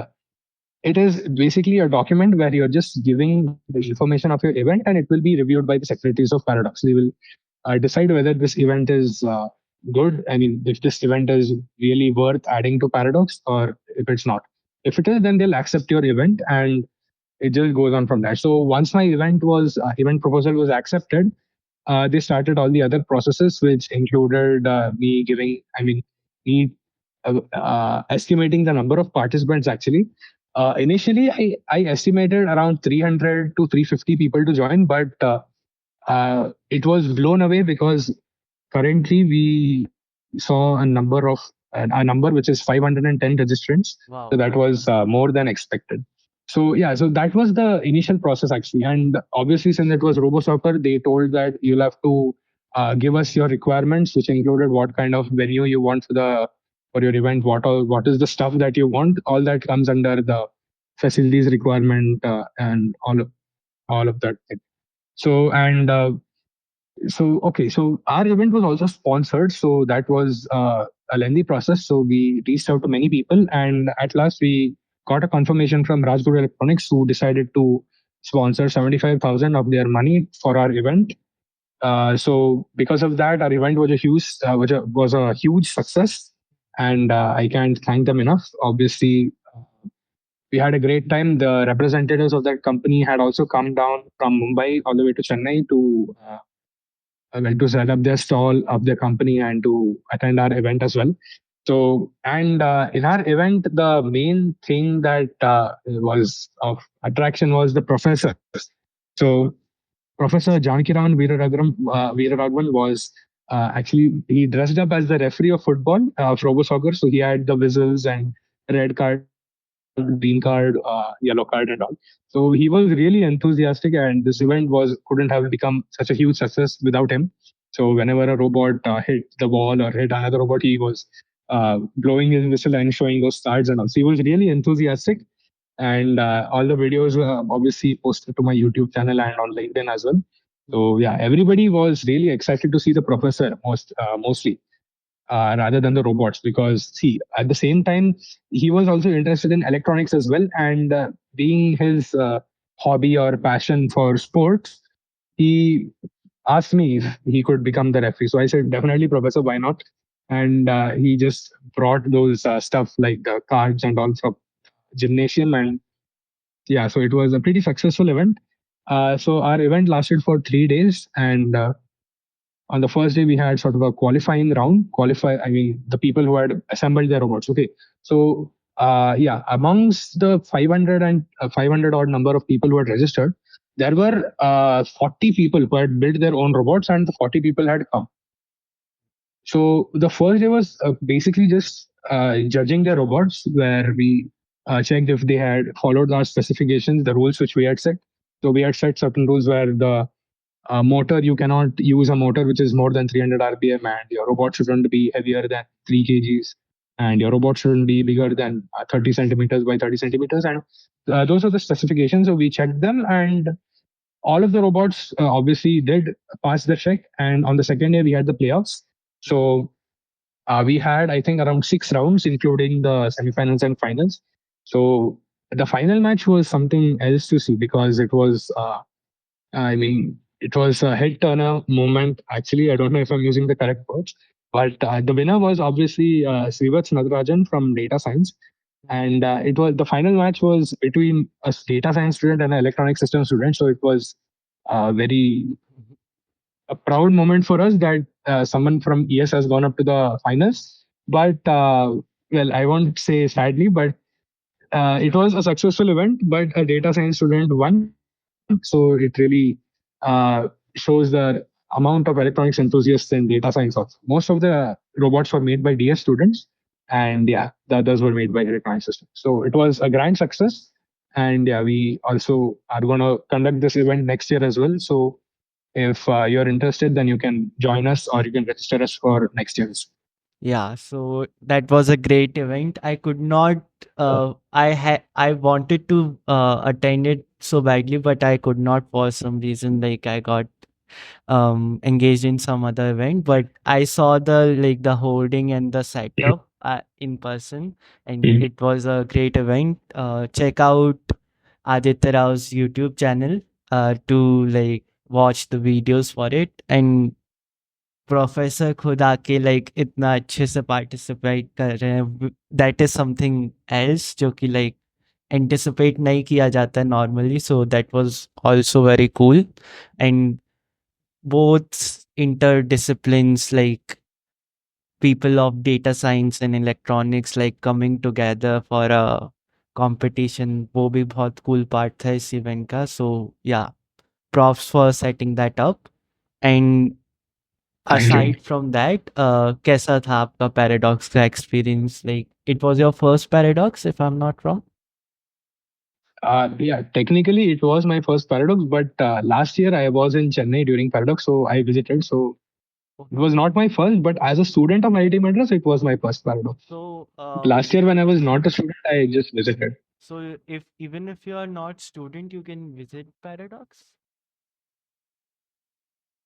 it is basically a document where you're just giving the information of your event, and it will be reviewed by the secretaries of Paradox. They will decide whether this event is good. I mean, if this event is really worth adding to Paradox, or if it's not. If it is, then they'll accept your event, and it just goes on from there. So once my event proposal was accepted, they started all the other processes, which included me estimating the number of participants. Actually, initially I estimated around 300 to 350 people to join, but it was blown away because currently we saw a number which is 510 registrants. So wow. that was more than expected. So yeah, so that was the initial process actually. And obviously, since it was Robo Soccer, they told that you'll have to give us your requirements, which included what kind of venue you want for your event, what is the stuff that you want. All that comes under the facilities requirement and all of that thing. So and okay, so our event was also sponsored, so that was a lengthy process. So we reached out to many people, and at last we got a confirmation from Rajguru Electronics, who decided to sponsor 75,000 of their money for our event. So because of that, our event was a huge success, and I can't thank them enough. Obviously, we had a great time. The representatives of that company had also come down from Mumbai all the way to Chennai to set up their stall of their company and to attend our event as well. So, and in our event, the main thing that was of attraction was the professors. So, Professor Janakiran Veeraraghavan was he dressed up as the referee of football of Robo Soccer. So he had the whistles and red card, green card, yellow card, and all. So he was really enthusiastic, and this event was couldn't have become such a huge success without him. So whenever a robot hit the wall or hit another robot, he was blowing his whistle and showing those cards and all. So he was really enthusiastic, and all the videos were obviously posted to my YouTube channel and on LinkedIn as well. So yeah, everybody was really excited to see the professor mostly rather than the robots, because see, at the same time he was also interested in electronics as well, and being his hobby or passion for sports, he asked me if he could become the referee. So I said, definitely, professor, why not? And he just brought those stuff like the cards and all from gymnasium, and yeah, so it was a pretty successful event. So our event lasted for 3 days, and on the first day we had sort of a qualifying round. I mean, the people who had assembled their robots. Okay, so yeah, amongst the 500 odd number of people who had registered, there were 40 people who had built their own robots, and the 40 people had come. So the first day was basically just judging their robots, where we checked if they had followed our specifications, the rules which we had set. So we had set certain rules where the motor, you cannot use a motor which is more than 300 rpm, and your robot shouldn't be heavier than 3 kgs, and your robot shouldn't be bigger than 30 centimeters by 30 centimeters, and those are the specifications. So we checked them, and all of the robots obviously did pass the check. And on the second day we had the playoffs. So we had, I think, around 6 rounds, including the semifinals and finals. So the final match was something else to see, because it was a head turner moment. Actually, I don't know if I'm using the correct words, but the winner was obviously Srivats Nadarajan from data science. And it was the final match was between a data science student and an electronic system student. So it was very a proud moment for us that someone from ES has gone up to the finals. But well, I won't say sadly, but it was a successful event. But a data science student won, so it really shows the amount of electronics enthusiasts in data science. Also, most of the robots were made by DS students. And yeah, the others were made by electronic systems. So it was a grand success. And yeah, we also are going to conduct this event next year as well. So if you're interested, then you can join us or you can register us for next year's. Yeah, so that was a great event. I could not I wanted to attend it so badly, but I could not for some reason. Like I got engaged in some other event, but I saw the holding and the setup in person, and Mhm. it was a great event. Check out Aditya Rao's YouTube channel to like watch the videos for it, and professor खुद आके like इतना अच्छे से participate कर रहे हैं, that is something else जो कि लाइक एंटिसिपेट नहीं किया जाता है normally, so that was also very cool and both interdisciplines like people of data science and electronics like coming together for a competition, वो भी बहुत cool part था इस event का, so yeah, props for setting that up. And Thank you. aside from that, कैसा था आपका paradox का experience? Like, it was your first paradox, if I'm not wrong? Yeah, technically it was my first Paradox, but last year I was in Chennai during Paradox, so I visited. So it Okay. was not my first, but as a student of IIT Madras, it was my first Paradox. So, Last year when I was not a student, I just visited. if even if you are not student, you can visit paradox?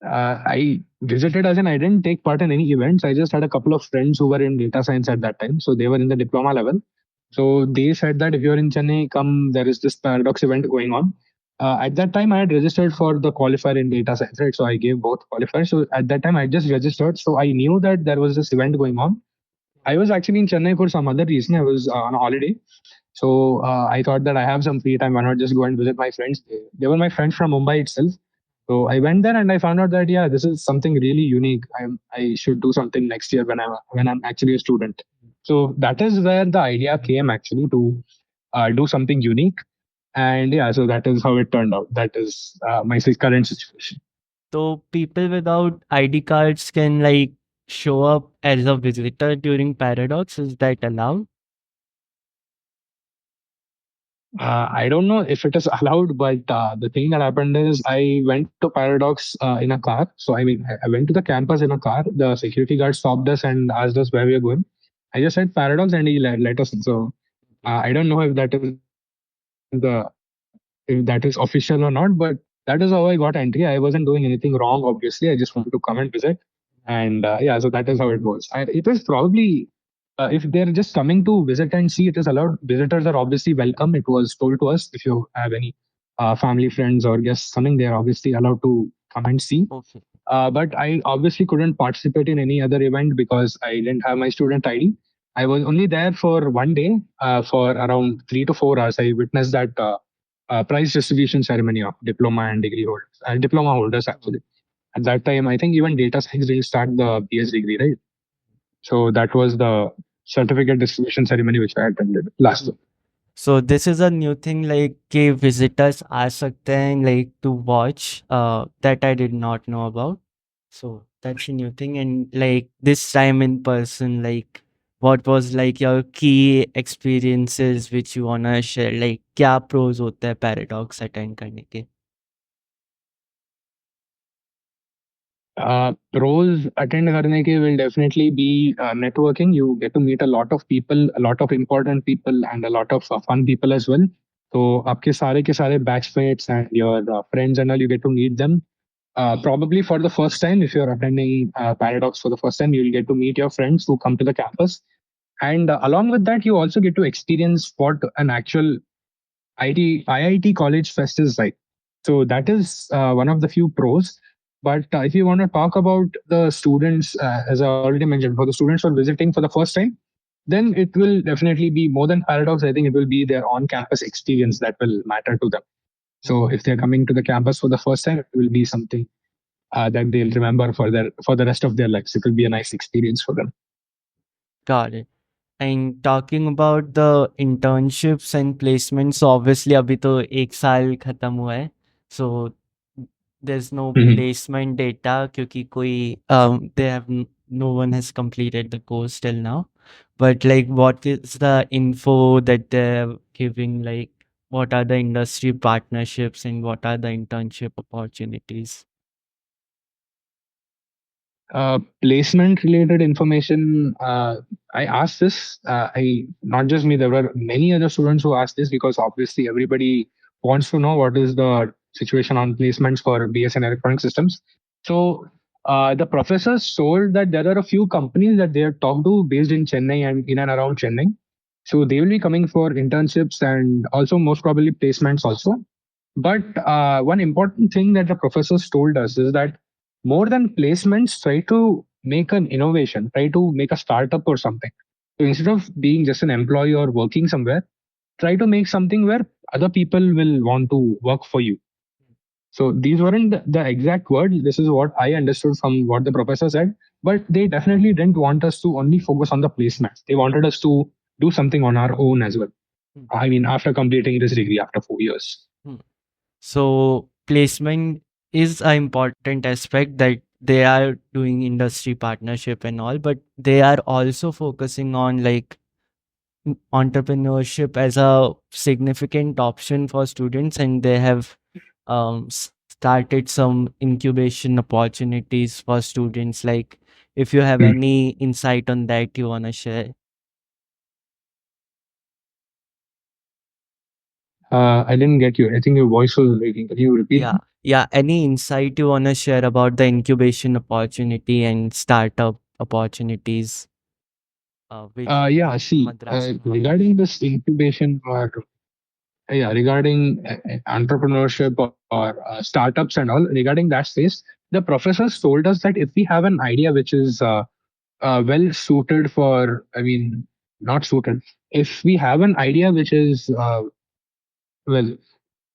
I visited as in I didn't take part in any events. I just had a couple of friends who were in data science at that time. So they were in the diploma level. So they said that if you're in Chennai, come, there is this Paradox event going on. At that time, I had registered for the qualifier in data science, right? So I gave both qualifiers. So at that time, I just registered. So I knew that there was this event going on. I was actually in Chennai for some other reason. I was on a holiday. So I thought that I have some free time. Why not just go and visit my friends? They were my friends from Mumbai itself. So I went there and I found out that yeah, this is something really unique. I should do something next year when I'm actually a student. So that is where the idea came actually to do something unique. And yeah, so that is how it turned out. That is my current situation. So people without ID cards can like show up as a visitor during paradox. Is that allowed? I don't know if it is allowed, but the thing that happened is I went to Paradox in a car. So I mean, I went to the campus in a car. The security guard stopped us and asked us where we are going. I just said Paradox, and he let us in. So I don't know if that is official or not, but that is how I got entry. I wasn't doing anything wrong, obviously. I just wanted to come and visit. And yeah, so that is how it was. It was probably, if they're just coming to visit and see, it is allowed. Visitors are obviously welcome. It was told to us if you have any family, friends, or guests coming, they're obviously allowed to come and see. Okay. But I obviously couldn't participate in any other event because I didn't have my student ID. I was only there for one day for around 3 to 4 hours. I witnessed that prize distribution ceremony of diploma and degree holders, diploma holders actually. At that time, I think even data science didn't start the PhD degree, right? So that was the certificate distribution ceremony which I attended last year. So this is a new thing like कि visitors आ सकते हैं like to watch that I did not know about. So that's a new thing, and like this time in person, like what was like your key experiences which you wanna share? Like क्या pros होते हैं paradox attend करने के? Pros attend करने के will definitely be networking. You get to meet a lot of people, a lot of important people, and a lot of fun people as well. So आपके सारे के सारे batchmates and your friends and all, you get to meet them. Probably for the first time, if you're attending Paradox for the first time, you'll get to meet your friends who come to the campus. And along with that, you also get to experience what an actual IIT College Fest is like. So that is one of the few pros. But if you want to talk about the students, as I already mentioned, for the students who are visiting for the first time, then it will definitely be more than Paradox. I think it will be their on-campus experience that will matter to them. So if they're coming to the campus for the first time, it will be something that they'll remember for the rest of their lives. It will be a nice experience for them. Got it. And talking about the internships and placements, so obviously अभी तो एक साल खत्म हुआ है. So there's no Mhm. placement data क्योंकि कोई they have no one has completed the course till now. but like what is the info that they're giving? Like what are the industry partnerships and what are the internship opportunities? Placement related information, I asked this, I not just me, there were many other students who asked this, because obviously everybody wants to know what is the situation on placements for BS and electronic systems. So the professors told that there are a few companies that they have talked to based in Chennai and in and around Chennai. So they will be coming for internships and also most probably placements also. But one important thing that the professors told us is that more than placements, try to make an innovation, try to make a startup or something. So instead of being just an employee or working somewhere, try to make something where other people will want to work for you. So these weren't the exact words. This is what I understood from what the professor said. But they definitely didn't want us to only focus on the placements. They wanted us to do something on our own as well. Hmm. I mean, after completing this degree after 4 years. Hmm. So placement is an important aspect that they are doing industry partnership and all, but they are also focusing on like entrepreneurship as a significant option for students, and they have started some incubation opportunities for students. Like if you have Hmm. any insight on that you want to share. I didn't get you. I think your voice was breaking. Can you repeat? Yeah, any insight you want to share about the incubation opportunity and startup opportunities which Yeah, see, Madras provide? regarding this incubation or regarding entrepreneurship or startups and all, regarding that space, the professors told us that if we have an idea which is well suited for, I mean, not suited, if we have an idea which is, well,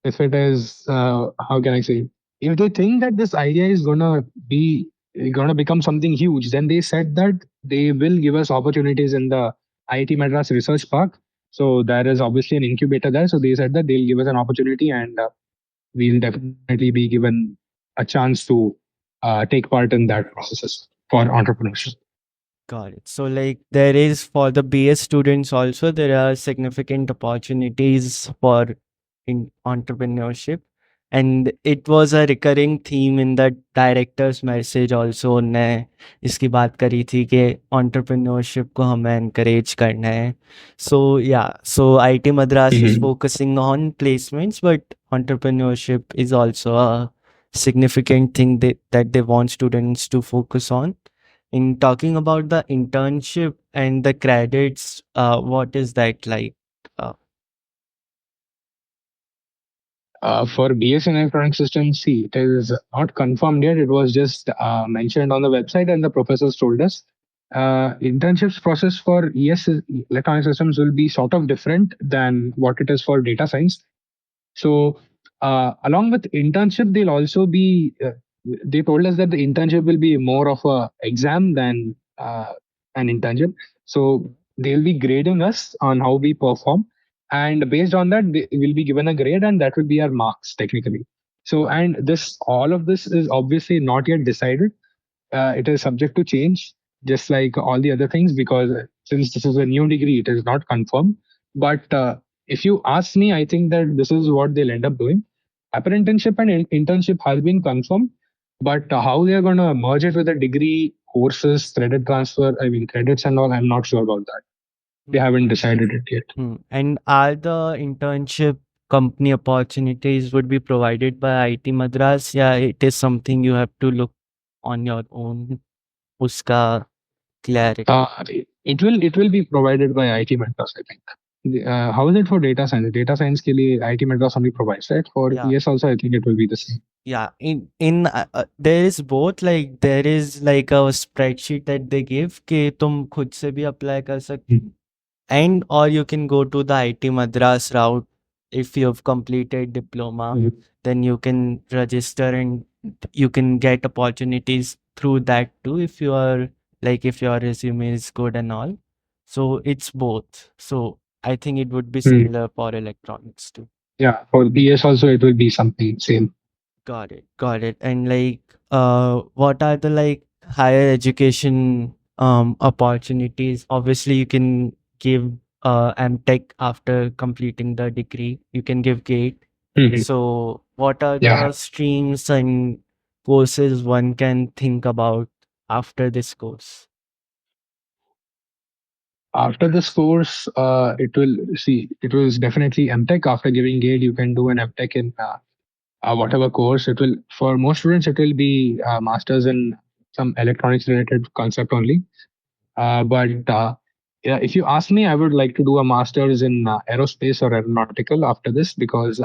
if it is, how can I say, if they think that this idea is gonna become something huge, then they said that they will give us opportunities in the IIT Madras Research Park. So there is obviously an incubator there. So they said that they'll give us an opportunity, and we'll definitely be given a chance to take part in that processes for entrepreneurship. Got it. So, like, there is for the BS students also, there are significant opportunities for in entrepreneurship. And it was a recurring theme in the director's message also. उनने इसकी बात करी थी कि entrepreneurship को हमें encourage करना है. So, yeah, so IIT Madras is Mhm. focusing on placements, but entrepreneurship is also a significant thing that they want students to focus on. In talking about the internship and the credits, what is that like? Uh, For BS in electronic systems, see, it is not confirmed yet. It was just mentioned on the website, and the professors told us. Internships process for ES electronic systems will be sort of different than what it is for data science. So, along with internship, they'll also be. They told us that the internship will be more of a exam than an internship. So they'll be grading us on how we perform, and based on that, they will be given a grade, and that will be our marks technically. So, and this all of this is obviously not yet decided. It is subject to change, just like all the other things, because since this is a new degree, it is not confirmed. But if you ask me, I think that this is what they'll end up doing. Apprenticeship and internship has been confirmed, but how they are going to merge it with the degree, courses, credit transfer, I mean, credits and all, I'm not sure about that. They hmm, haven't decided it yet. And are the internship company opportunities would be provided by IIT Madras? Yeah, it is something you have to look on your own. Uska clarity. It will be provided by IIT Madras, I think. How is it for data science? Data science के लिए IIT Madras only provides, right? For Yeah. ES also, I think it will be the same. Yeah, in there is both, like there is like a spreadsheet that they give कि तुम खुद से भी apply कर सकते, Mhm. and or you can go to the IIT Madras route. If you have completed diploma, Mhm. then you can register and you can get opportunities through that too if you are like if your resume is good and all. So it's both. So I think it would be Hmm. similar for electronics too. Yeah, for BS also it will be something same. Got it. Got it. And like, what are the like higher education? opportunities. Obviously, you can give MTech after completing the degree. You can give GATE. Mhm. So, what are Yeah. the streams and courses one can think about after this course? After this course, it was definitely MTech. After giving GATE, you can do an MTech in whatever course. It will, for most students, it will be masters in some electronics related concept only. But yeah, if you ask me, I would like to do a master's in aerospace or aeronautical after this, because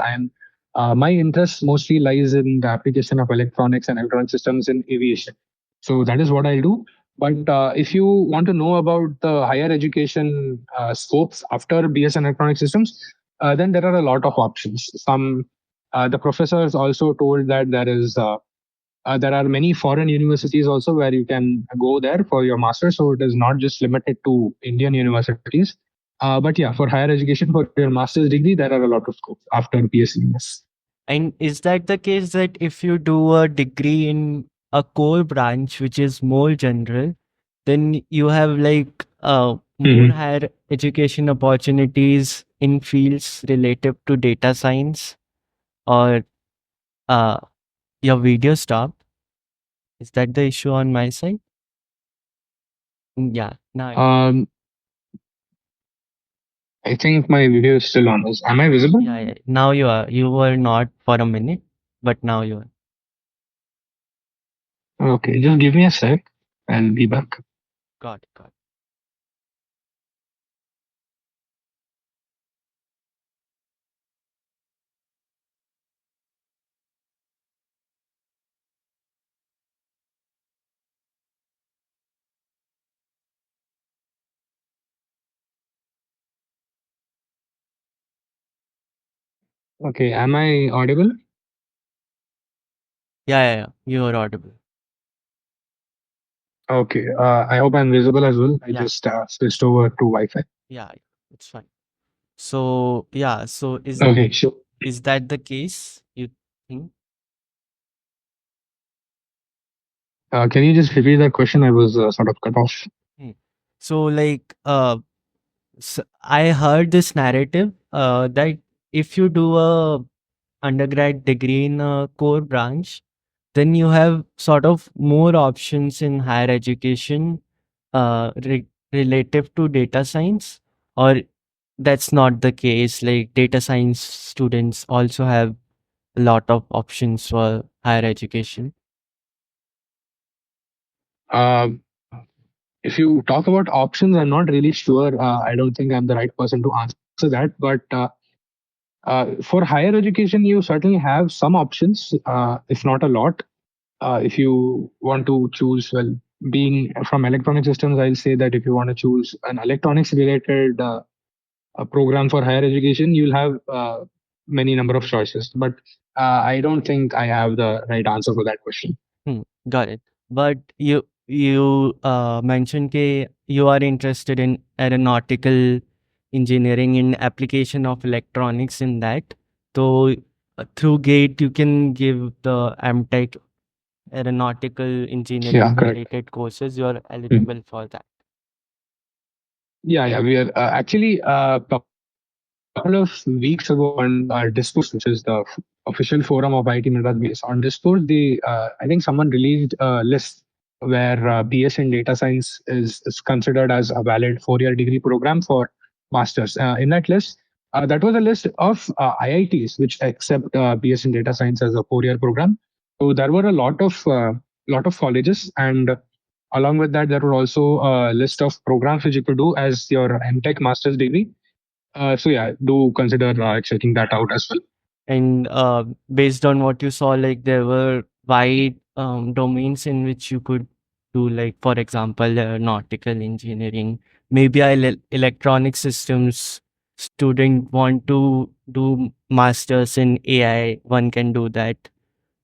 my interest mostly lies in the application of electronics and electronic systems in aviation. So that is what I'll do. But if you want to know about the higher education scopes after BS and electronic systems, then there are a lot of options. The professors also told that there are many foreign universities also where you can go there for your master. So it is not just limited to Indian universities. But yeah, for higher education, for your master's degree, there are a lot of scopes after BSc. And is that the case that if you do a degree in a core branch, which is more general, then you have like more Mhm. higher education opportunities in fields related to data science? Or uh, your video stopped? Is that the issue on my side? Yeah, now Um, I think my video is still on. Am I visible? yeah, now you are. You were not for a minute, but now you are. Okay, just give me a sec. I'll be back. Got it, got it. Okay, am I audible? Yeah, you are audible. Okay, I hope I'm visible as well. I Yeah, just switched over to Wi-Fi. yeah, it's fine. So yeah, so Okay, sure. is that the case, you think? Can you just repeat that question? I was sort of cut off. Hmm. So like I heard this narrative that if you do a undergrad degree in a core branch, then you have sort of more options in higher education relative to data science, or that's not the case. Like data science students also have a lot of options for higher education. Uh, if you talk about options, I'm not really sure. I don't think I'm the right person to answer that. But for higher education, you certainly have some options, if not a lot. If you want to choose, well, being from electronic systems, I'll say that if you want to choose an electronics related program for higher education, you'll have many number of choices. But I don't think I have the right answer for that question. Got it. But you mentioned that you are interested in aeronautical engineering in application of electronics in that. So through GATE you can give the MTech aeronautical engineering Yeah, correct. related courses. You are Mhm. eligible for that. Yeah, yeah. We are actually couple of weeks ago on Discourse, which is the official forum of IIT Madras base. On Discourse, I think someone released a list where BS in data science is considered as a valid 4-year degree program for masters. In that list, that was a list of IITs which accept BS in data science as a 4-year program. So there were a lot of colleges, and along with that, there were also a list of programs which you could do as your MTech master's degree. So yeah, do consider checking that out as well. And based on what you saw, like there were wide domains in which you could do, like for example, nautical engineering. Maybe electronic systems student want to do masters in AI, one can do that.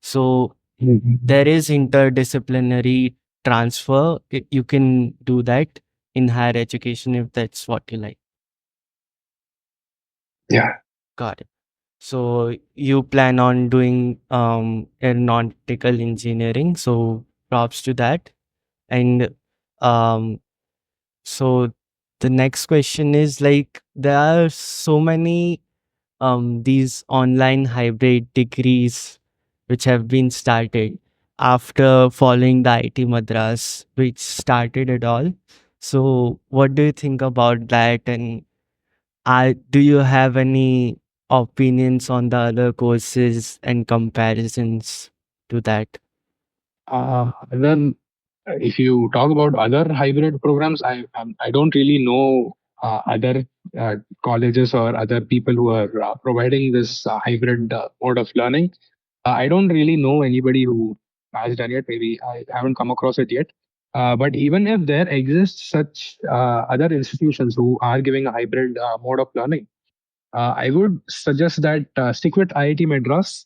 So there Mhm. is interdisciplinary transfer. You can do that in higher education if that's what you like. Yeah. Got it. So you plan on doing aeronautical engineering. So props to that. And Um, so the next question is like there are so many these online hybrid degrees which have been started after following the IIT Madras, which started it all. So, what do you think about that? And do you have any opinions on the other courses and comparisons to that? Then, if you talk about other hybrid programs, I don't really know other colleges or other people who are providing this hybrid mode of learning. I don't really know anybody who has done it. Maybe I haven't come across it yet. But even if there exists such other institutions who are giving a hybrid mode of learning, I would suggest that stick with IIT Madras,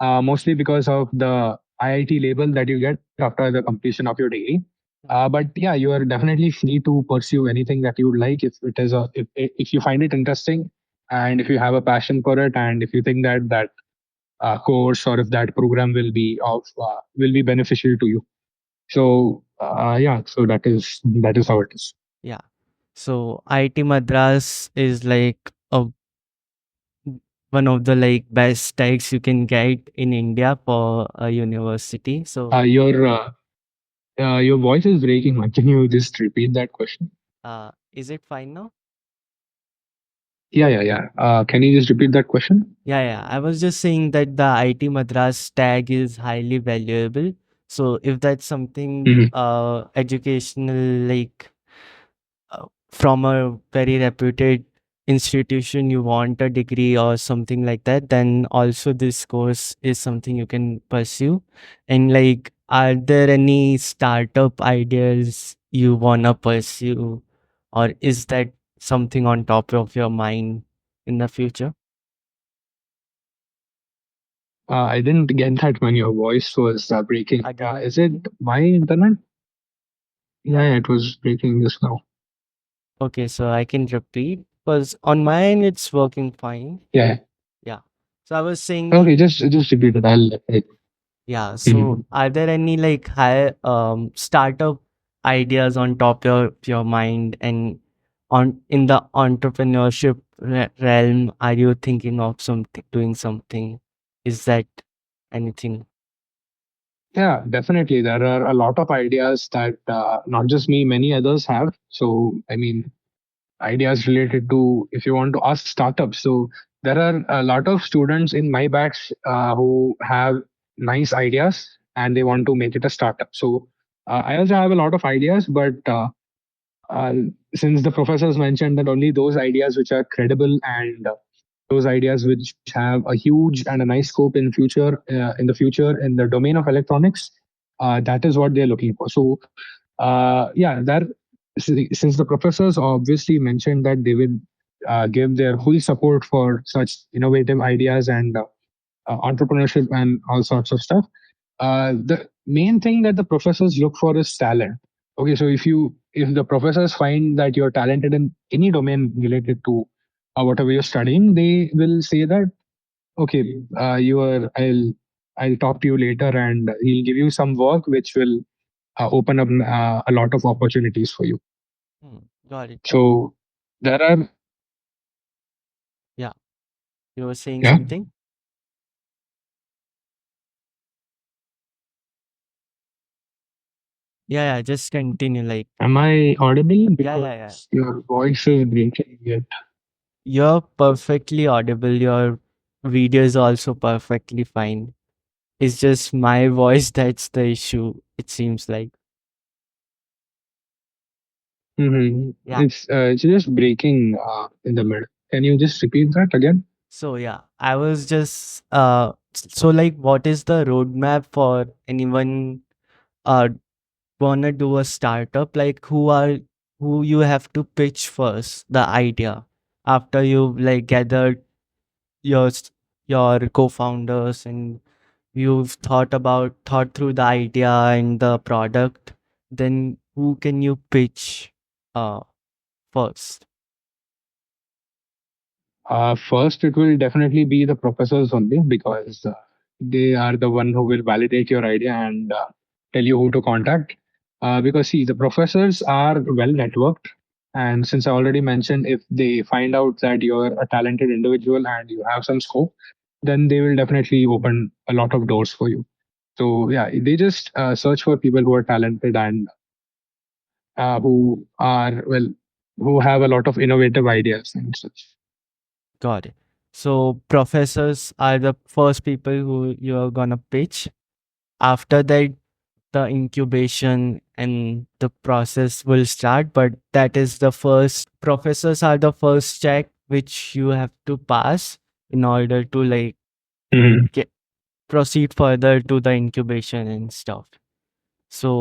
mostly because of the IIT label that you get after the completion of your degree. But yeah, you are definitely free to pursue anything that you would like if it is if you find it interesting, and if you have a passion for it, and if you think that course or if that program will be beneficial to you. So yeah, so that is how it is. Yeah. So IIT Madras is like one of the like best tags you can get in India for a university. So Your your voice is breaking, man. Can you just repeat that question? is it fine now? Yeah. Can you just repeat that question? Yeah. I was just saying that the IIT Madras tag is highly valuable. So if that's something Mhm. educational, like from a very reputed institution, you want a degree or something like that, then also this course is something you can pursue. And like, are there any startup ideas you wanna pursue, or is that something on top of your mind in the future? I didn't get that when your voice was breaking. Did you Is get it it? my internet? Yeah, it was breaking just now. Okay, so I can repeat because on mine it's working fine. Yeah. Yeah. So I was saying, Okay, just repeat it. yeah. Mhm. So are there any like high startup ideas on top of your mind, and on in the entrepreneurship realm, are you thinking of something doing something? Is that anything? Yeah, definitely. There are a lot of ideas that not just me, many others have. So, I mean, ideas related to if you want to ask startups. So, there are a lot of students in my batch who have nice ideas and they want to make it a startup. So, I also have a lot of ideas, but uh, since the professors mentioned that only those ideas which are credible and those ideas which have a huge and a nice scope in the future in the domain of electronics, that is what they're looking for. So yeah, that since the professors obviously mentioned that they will give their full support for such innovative ideas and entrepreneurship and all sorts of stuff, the main thing that the professors look for is talent. Okay, so if the professors find that you're talented in any domain related to whatever you're studying, they will say that okay, you are I'll talk to you later, and he'll give you some work which will open up a lot of opportunities for you. Hmm, got it. So there are Yeah, you were saying yeah. something. Yeah. Just continue. Like, Am I audible? yeah. Because your voice is breaking yet. You're perfectly audible. Your video is also perfectly fine. It's just my voice that's the issue, it seems like. Yeah. It's just breaking in the middle. Can you just repeat that again? So yeah, I was just so like what is the roadmap for anyone uh wanna do a startup? Like who you have to pitch first, the idea. After you like gathered your your co-founders and you've thought through the idea and the product, then who can you pitch uh first? First, it will definitely be the professors only because they are the one who will validate your idea and tell you who to contact. Because see, the professors are well networked, and since I already mentioned, if they find out that you're a talented individual and you have some scope, then they will definitely open a lot of doors for you. So yeah, they just search for people who are talented and who are well, who have a lot of innovative ideas and such. Got it. So professors are the first people who you're gonna pitch. After that, the incubation and the process will start, but that is the first professors are the first check which you have to pass in order to like Mhm. get proceed further to the incubation and stuff. So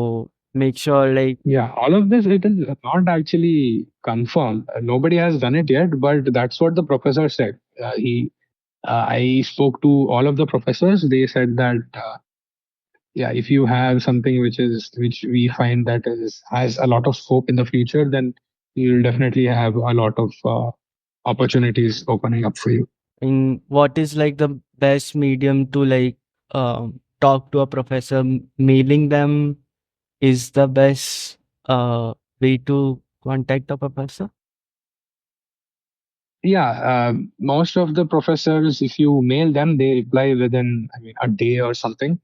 make sure like Yeah, all of this it is not actually confirmed. Nobody has done it yet, but that's what the professor said. I spoke to all of the professors. They said that yeah, if you have something which we find that is has a lot of scope in the future, then you'll definitely have a lot of opportunities opening up for you. in what is like the best medium to like talk to a professor, mailing them is the best way to contact a professor. Yeah, most of the professors, if you mail them, they reply within, I mean, a day or something.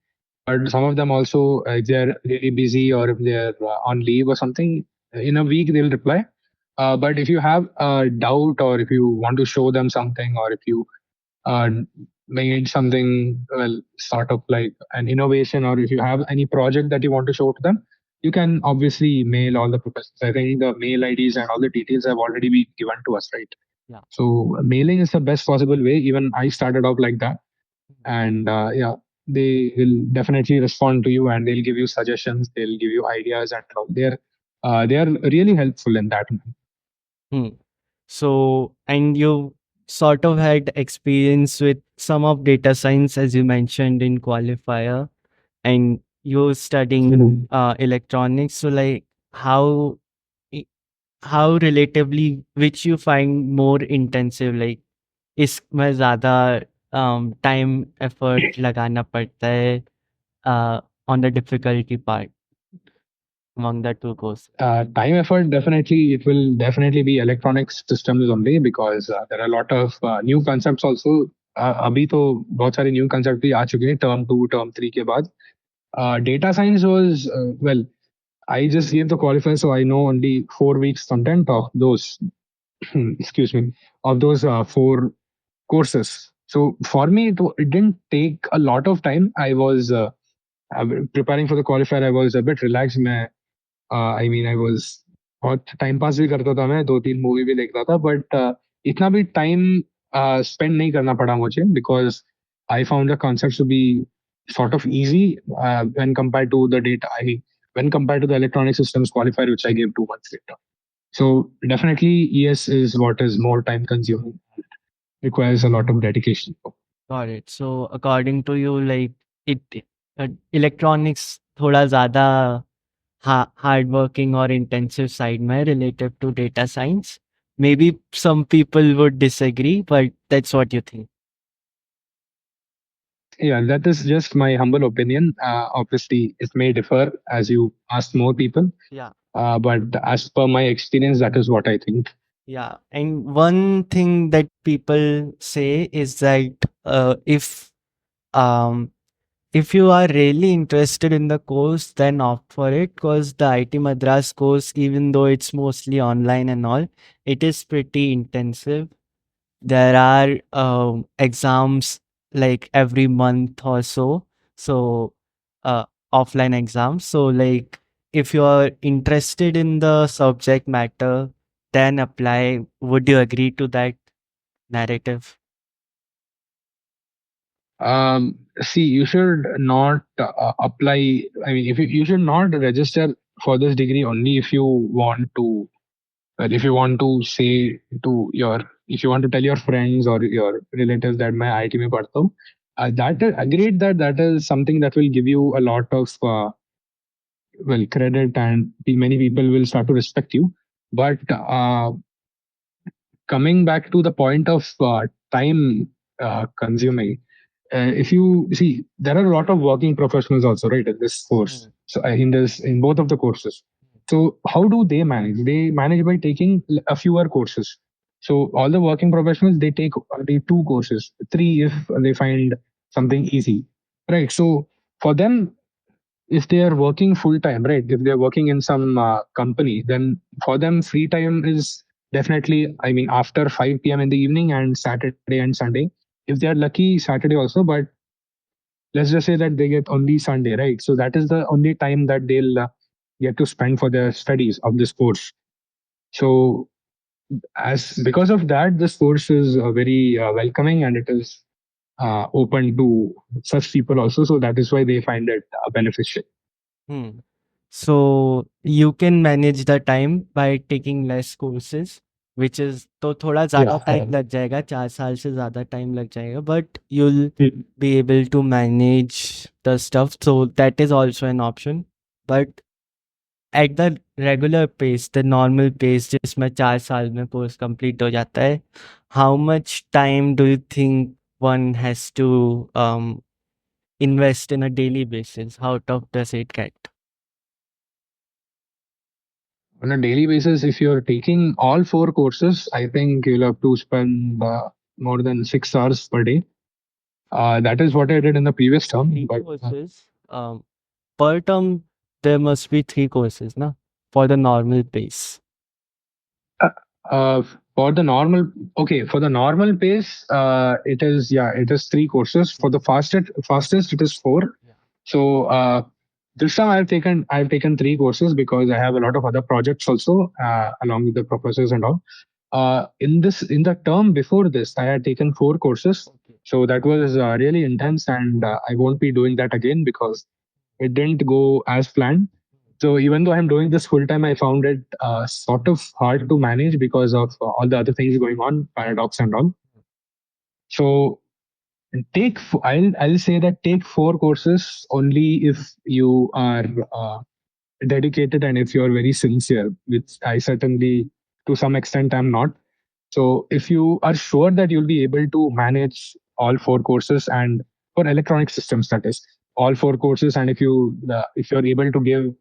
But some of them also, if they're really busy or if they're on leave or something, in a week they'll reply. But if you have a doubt or if you want to show them something or if you uh, made something, well, sort of like an innovation, or if you have any project that you want to show to them, you can obviously mail all the professors. I think the mail IDs and all the details have already been given to us, right? Yeah. So mailing is the best possible way. Even I started off like that, and yeah, they will definitely respond to you and they'll give you suggestions. They'll give you ideas and all. They are really helpful in that. Hmm. So, and you sort of had experience with some of data science, as you mentioned in Qualifier, and you're studying Mhm. electronics. So, like, how i- how relatively which you find more intensive? Like, इसमें ज़्यादा time effort लगाना पड़ता है on the difficulty part among the two courses. Time effort, definitely it will definitely be electronics systems only because there are a lot of new concepts also. अभी तो बहुत सारे new concepts भी आ चुके हैं term 2 term 3 के बाद. Data science was well, I just gave the qualifier, so I know only 4 weeks content of those. Excuse me, of those 4 courses. So for me, it didn't take a lot of time. I was preparing for the qualifier. I was a bit relaxed. I mean I was बहुत time pass भी करता था मैं 2-3 movie भी देखता था but इतना भी टाइम स्पेंड नहीं करना पड़ा मुझे because I found the concept to be sort of easy when compared to the data I when compared to the electronic systems qualifier which I gave 2 months later. So definitely ES is what is more time consuming, requires a lot of dedication. Got it. So according to you, like it electronics थोड़ा ज़्यादा hard working or intensive side में related to data science. Maybe some people would disagree, but that's what you think. Yeah, that is just my humble opinion. Obviously, it may differ as you ask more people. Yeah. But as per my experience, that is what I think. Yeah. And one thing that people say is that um if you are really interested in the course, then opt for it because the IIT Madras course, even though it's mostly online and all, it is pretty intensive. There are exams like every month or so. So, uh, offline exams. So, like, if you're interested in the subject matter, then apply. Would you agree to that narrative? See, you should not apply. I mean, if you should not register for this degree only if you want to. Well, if you want to say to your, if you want to tell your friends or your relatives that मैं IIT में पढ़ता हूँ, that is agreed that that is something that will give you a lot of well credit and many people will start to respect you. But coming back to the point of time consuming, if you see, there are a lot of working professionals also, right, in this course. So in both of the courses. So how do they manage? They manage by taking a fewer courses. So all the working professionals, they take only two courses, three if they find something easy, right? So for them, if they are working full time, right? If they're working in some company, then for them free time is definitely, I mean, after 5 p.m. in the evening and Saturday and Sunday. If they are lucky, Saturday also, but let's just say that they get only Sunday, right? So that is the only time that they'll get to spend for their studies of this course. So as because of that, this course is very welcoming, and it is open to such people also. So that is why they find it beneficial. Hmm. So you can manage the time by taking less courses, which is तो थोड़ा ज़्यादा Yeah. Time लग जाएगा, 4 साल से ज़्यादा time लग जाएगा, but you'll Mm. be able to manage the stuff. So that is also an option. But at the regular pace, the normal pace जिसमें 4 साल में कोर्स कंप्लीट हो जाता है, how much time do you think one has to invest in a daily basis? How tough does it get? On a daily basis, if you're taking all four courses, I think you'll have to spend more than 6 hours per day. That is what I did in the previous term. Three But courses. Per term, there must be three courses, na? For the normal pace. uh, uh, for the normal, okay, for the normal pace, it is, yeah, it is three courses. For the fastest, it is four. Yeah. So this time I've taken three courses because I have a lot of other projects also along with the professors and all. In the term before this, I had taken four courses. Okay. So that was really intense, and I won't be doing that again because it didn't go as planned. So even though I'm doing this full time, I found it sort of hard to manage because of all the other things going on, paradox and all. So I'll say that take four courses only if you are dedicated and if you're very sincere, which I certainly to some extent am not. So if you are sure that you'll be able to manage all four courses, and for electronic systems, that is all four courses, and if you're able to give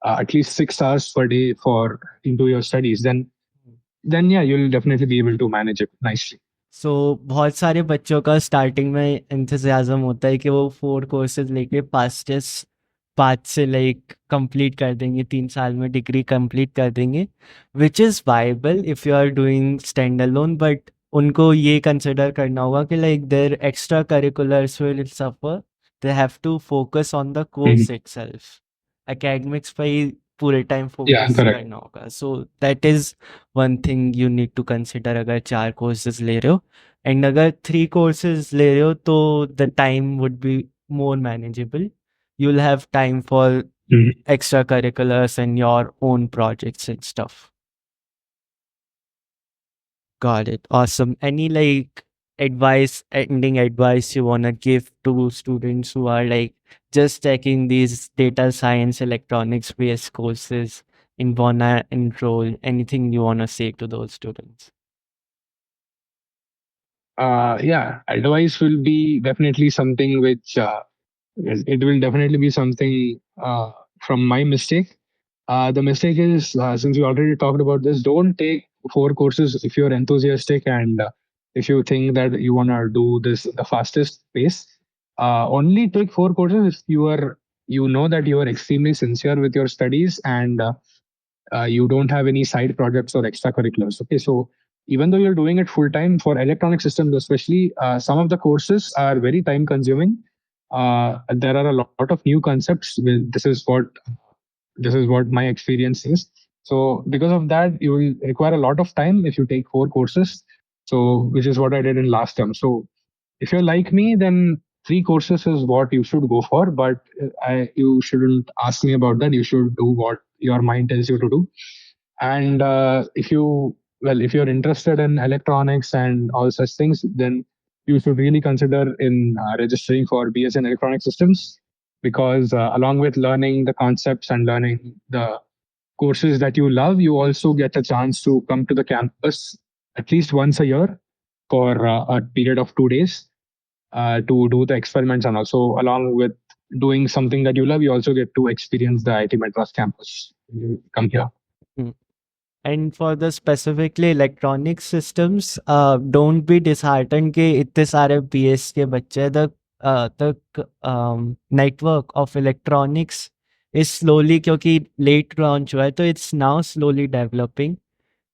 at least 6 hours per day for into your studies, then yeah, you'll definitely be able to manage it nicely. सो बहुत सारे बच्चों का starting में enthusiasm होता है कि वो 4 courses लेके फास्टेस्ट पाथ से लाइक कंप्लीट कर देंगे, 3 साल में डिग्री कंप्लीट कर देंगे, which is viable if you are doing stand alone, but उनको ये कंसिडर करना होगा कि like their extra curriculars will suffer, they have to focus on the Mhm. Course itself. Academics पे ही पूरे टाइम Yeah, फोकस correct. करना होगा। So that is one thing you need to consider अगर 4 कोर्सेज़ ले रहे हो। एंड अगर 3 कोर्सेज़ ले रहे हो तो the time would be more manageable. You'll have time for Mhm. extracurriculars and your own projects and stuff. Got it. Awesome. Any like advice, ending advice you want to give to students who are like just taking these data science, electronics based courses in wanna enroll? Anything you want to say to those students? Yeah, advice will be definitely something which it will definitely be something from my mistake. The mistake is, since we already talked about this, don't take four courses if you're enthusiastic and if you think that you want to do this the fastest pace. Only take four courses if you know that you are extremely sincere with your studies and you don't have any side projects or extracurriculars. Okay, so even though you're doing it full time for electronic systems, especially, some of the courses are very time consuming. There are a lot of new concepts. This is what my experience is. So because of that, you will require a lot of time if you take four courses. So which is what I did in last term. So if you're like me, then three courses is what you should go for. But you shouldn't ask me about that. You should do what your mind tells you to do. And if you're interested in electronics and all such things, then you should really consider in registering for BS in electronic systems because along with learning the concepts and learning the courses that you love, you also get a chance to come to the campus at least once a year for a period of 2 days to do the experiments and also along with doing something that you love, you also get to experience the IIT Madras campus when you come here. Hmm. And for the specifically electronic systems, don't be disheartened कि इतने सारे BS के बच्चे the network of electronics is slowly क्योंकि late launch हुआ है तो it's now slowly developing.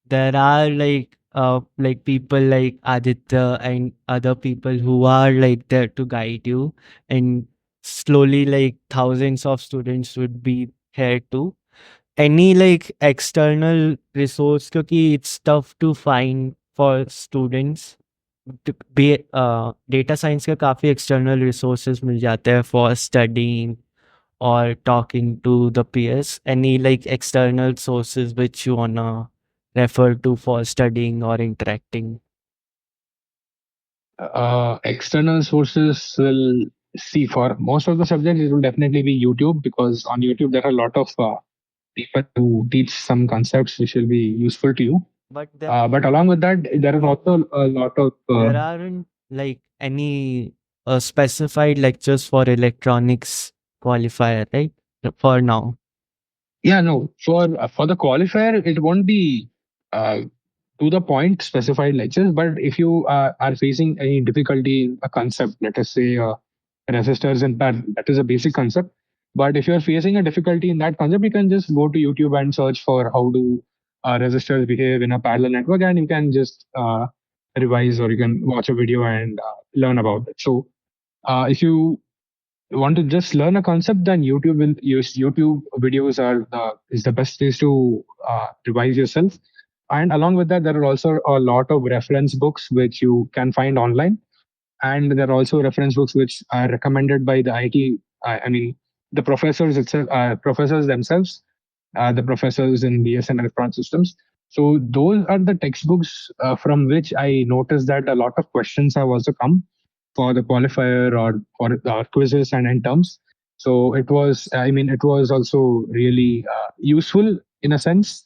There are like people like Aditya and other people who are like there to guide you, and slowly like thousands of students would be here too. Any like external resource क्योंकि it's tough to find for students to be data science के काफ़ी external resources मिल जाते हैं for studying or talking to the peers. Any like external sources which you wanna refer to for studying or interacting? External sources will see for most of the subjects, it will definitely be YouTube, because on YouTube there are a lot of people who teach some concepts which will be useful to you. But But along with that, there is also a lot of there aren't like any specified lectures for electronics qualifier, right? For now. yeah, no, for the qualifier, it won't be uh, to the point specified lectures. But if you are facing any difficulty in a concept, let us say resistors and that is a basic concept. But if you are facing a difficulty in that concept, you can just go to YouTube and search for how do resistors behave in a parallel network, and you can just revise, or you can watch a video and learn about it. So if you want to just learn a concept, then YouTube videos are the best place to revise yourself. And along with that, there are also a lot of reference books which you can find online, and there are also reference books which are recommended by the IT. I mean, the professors themselves, the professors in BS and electronic systems. So those are the textbooks from which I noticed that a lot of questions have also come for the qualifier or for the quizzes and end terms. So it was also really useful in a sense,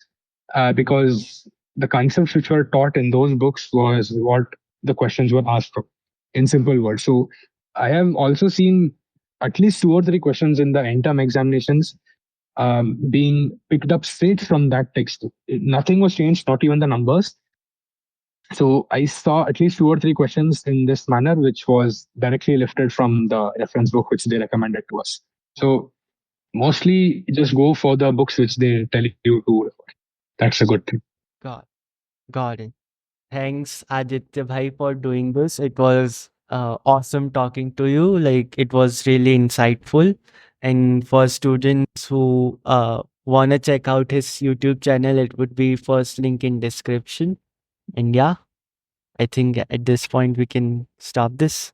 because the concepts which were taught in those books was what the questions were asked from in simple words. So I have also seen at least two or three questions in the end term examinations being picked up straight from that text. Nothing was changed, not even the numbers. So I saw at least two or three questions in this manner, which was directly lifted from the reference book which they recommended to us. So mostly just go for the books which they tell you to refer. That's a good thing. Got got it. Thanks, Aditya Bhai, for doing this. It was awesome talking to you. Like, it was really insightful. And for students who wanna check out his YouTube channel, it would be first link in description. And yeah, I think at this point we can stop this.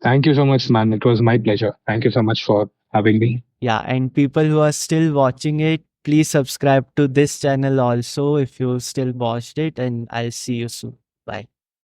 Thank you so much, man. It was my pleasure. Thank you so much for having me. Yeah, and people who are still watching it, please subscribe to this channel also if you still watched it, and I'll see you soon. Bye.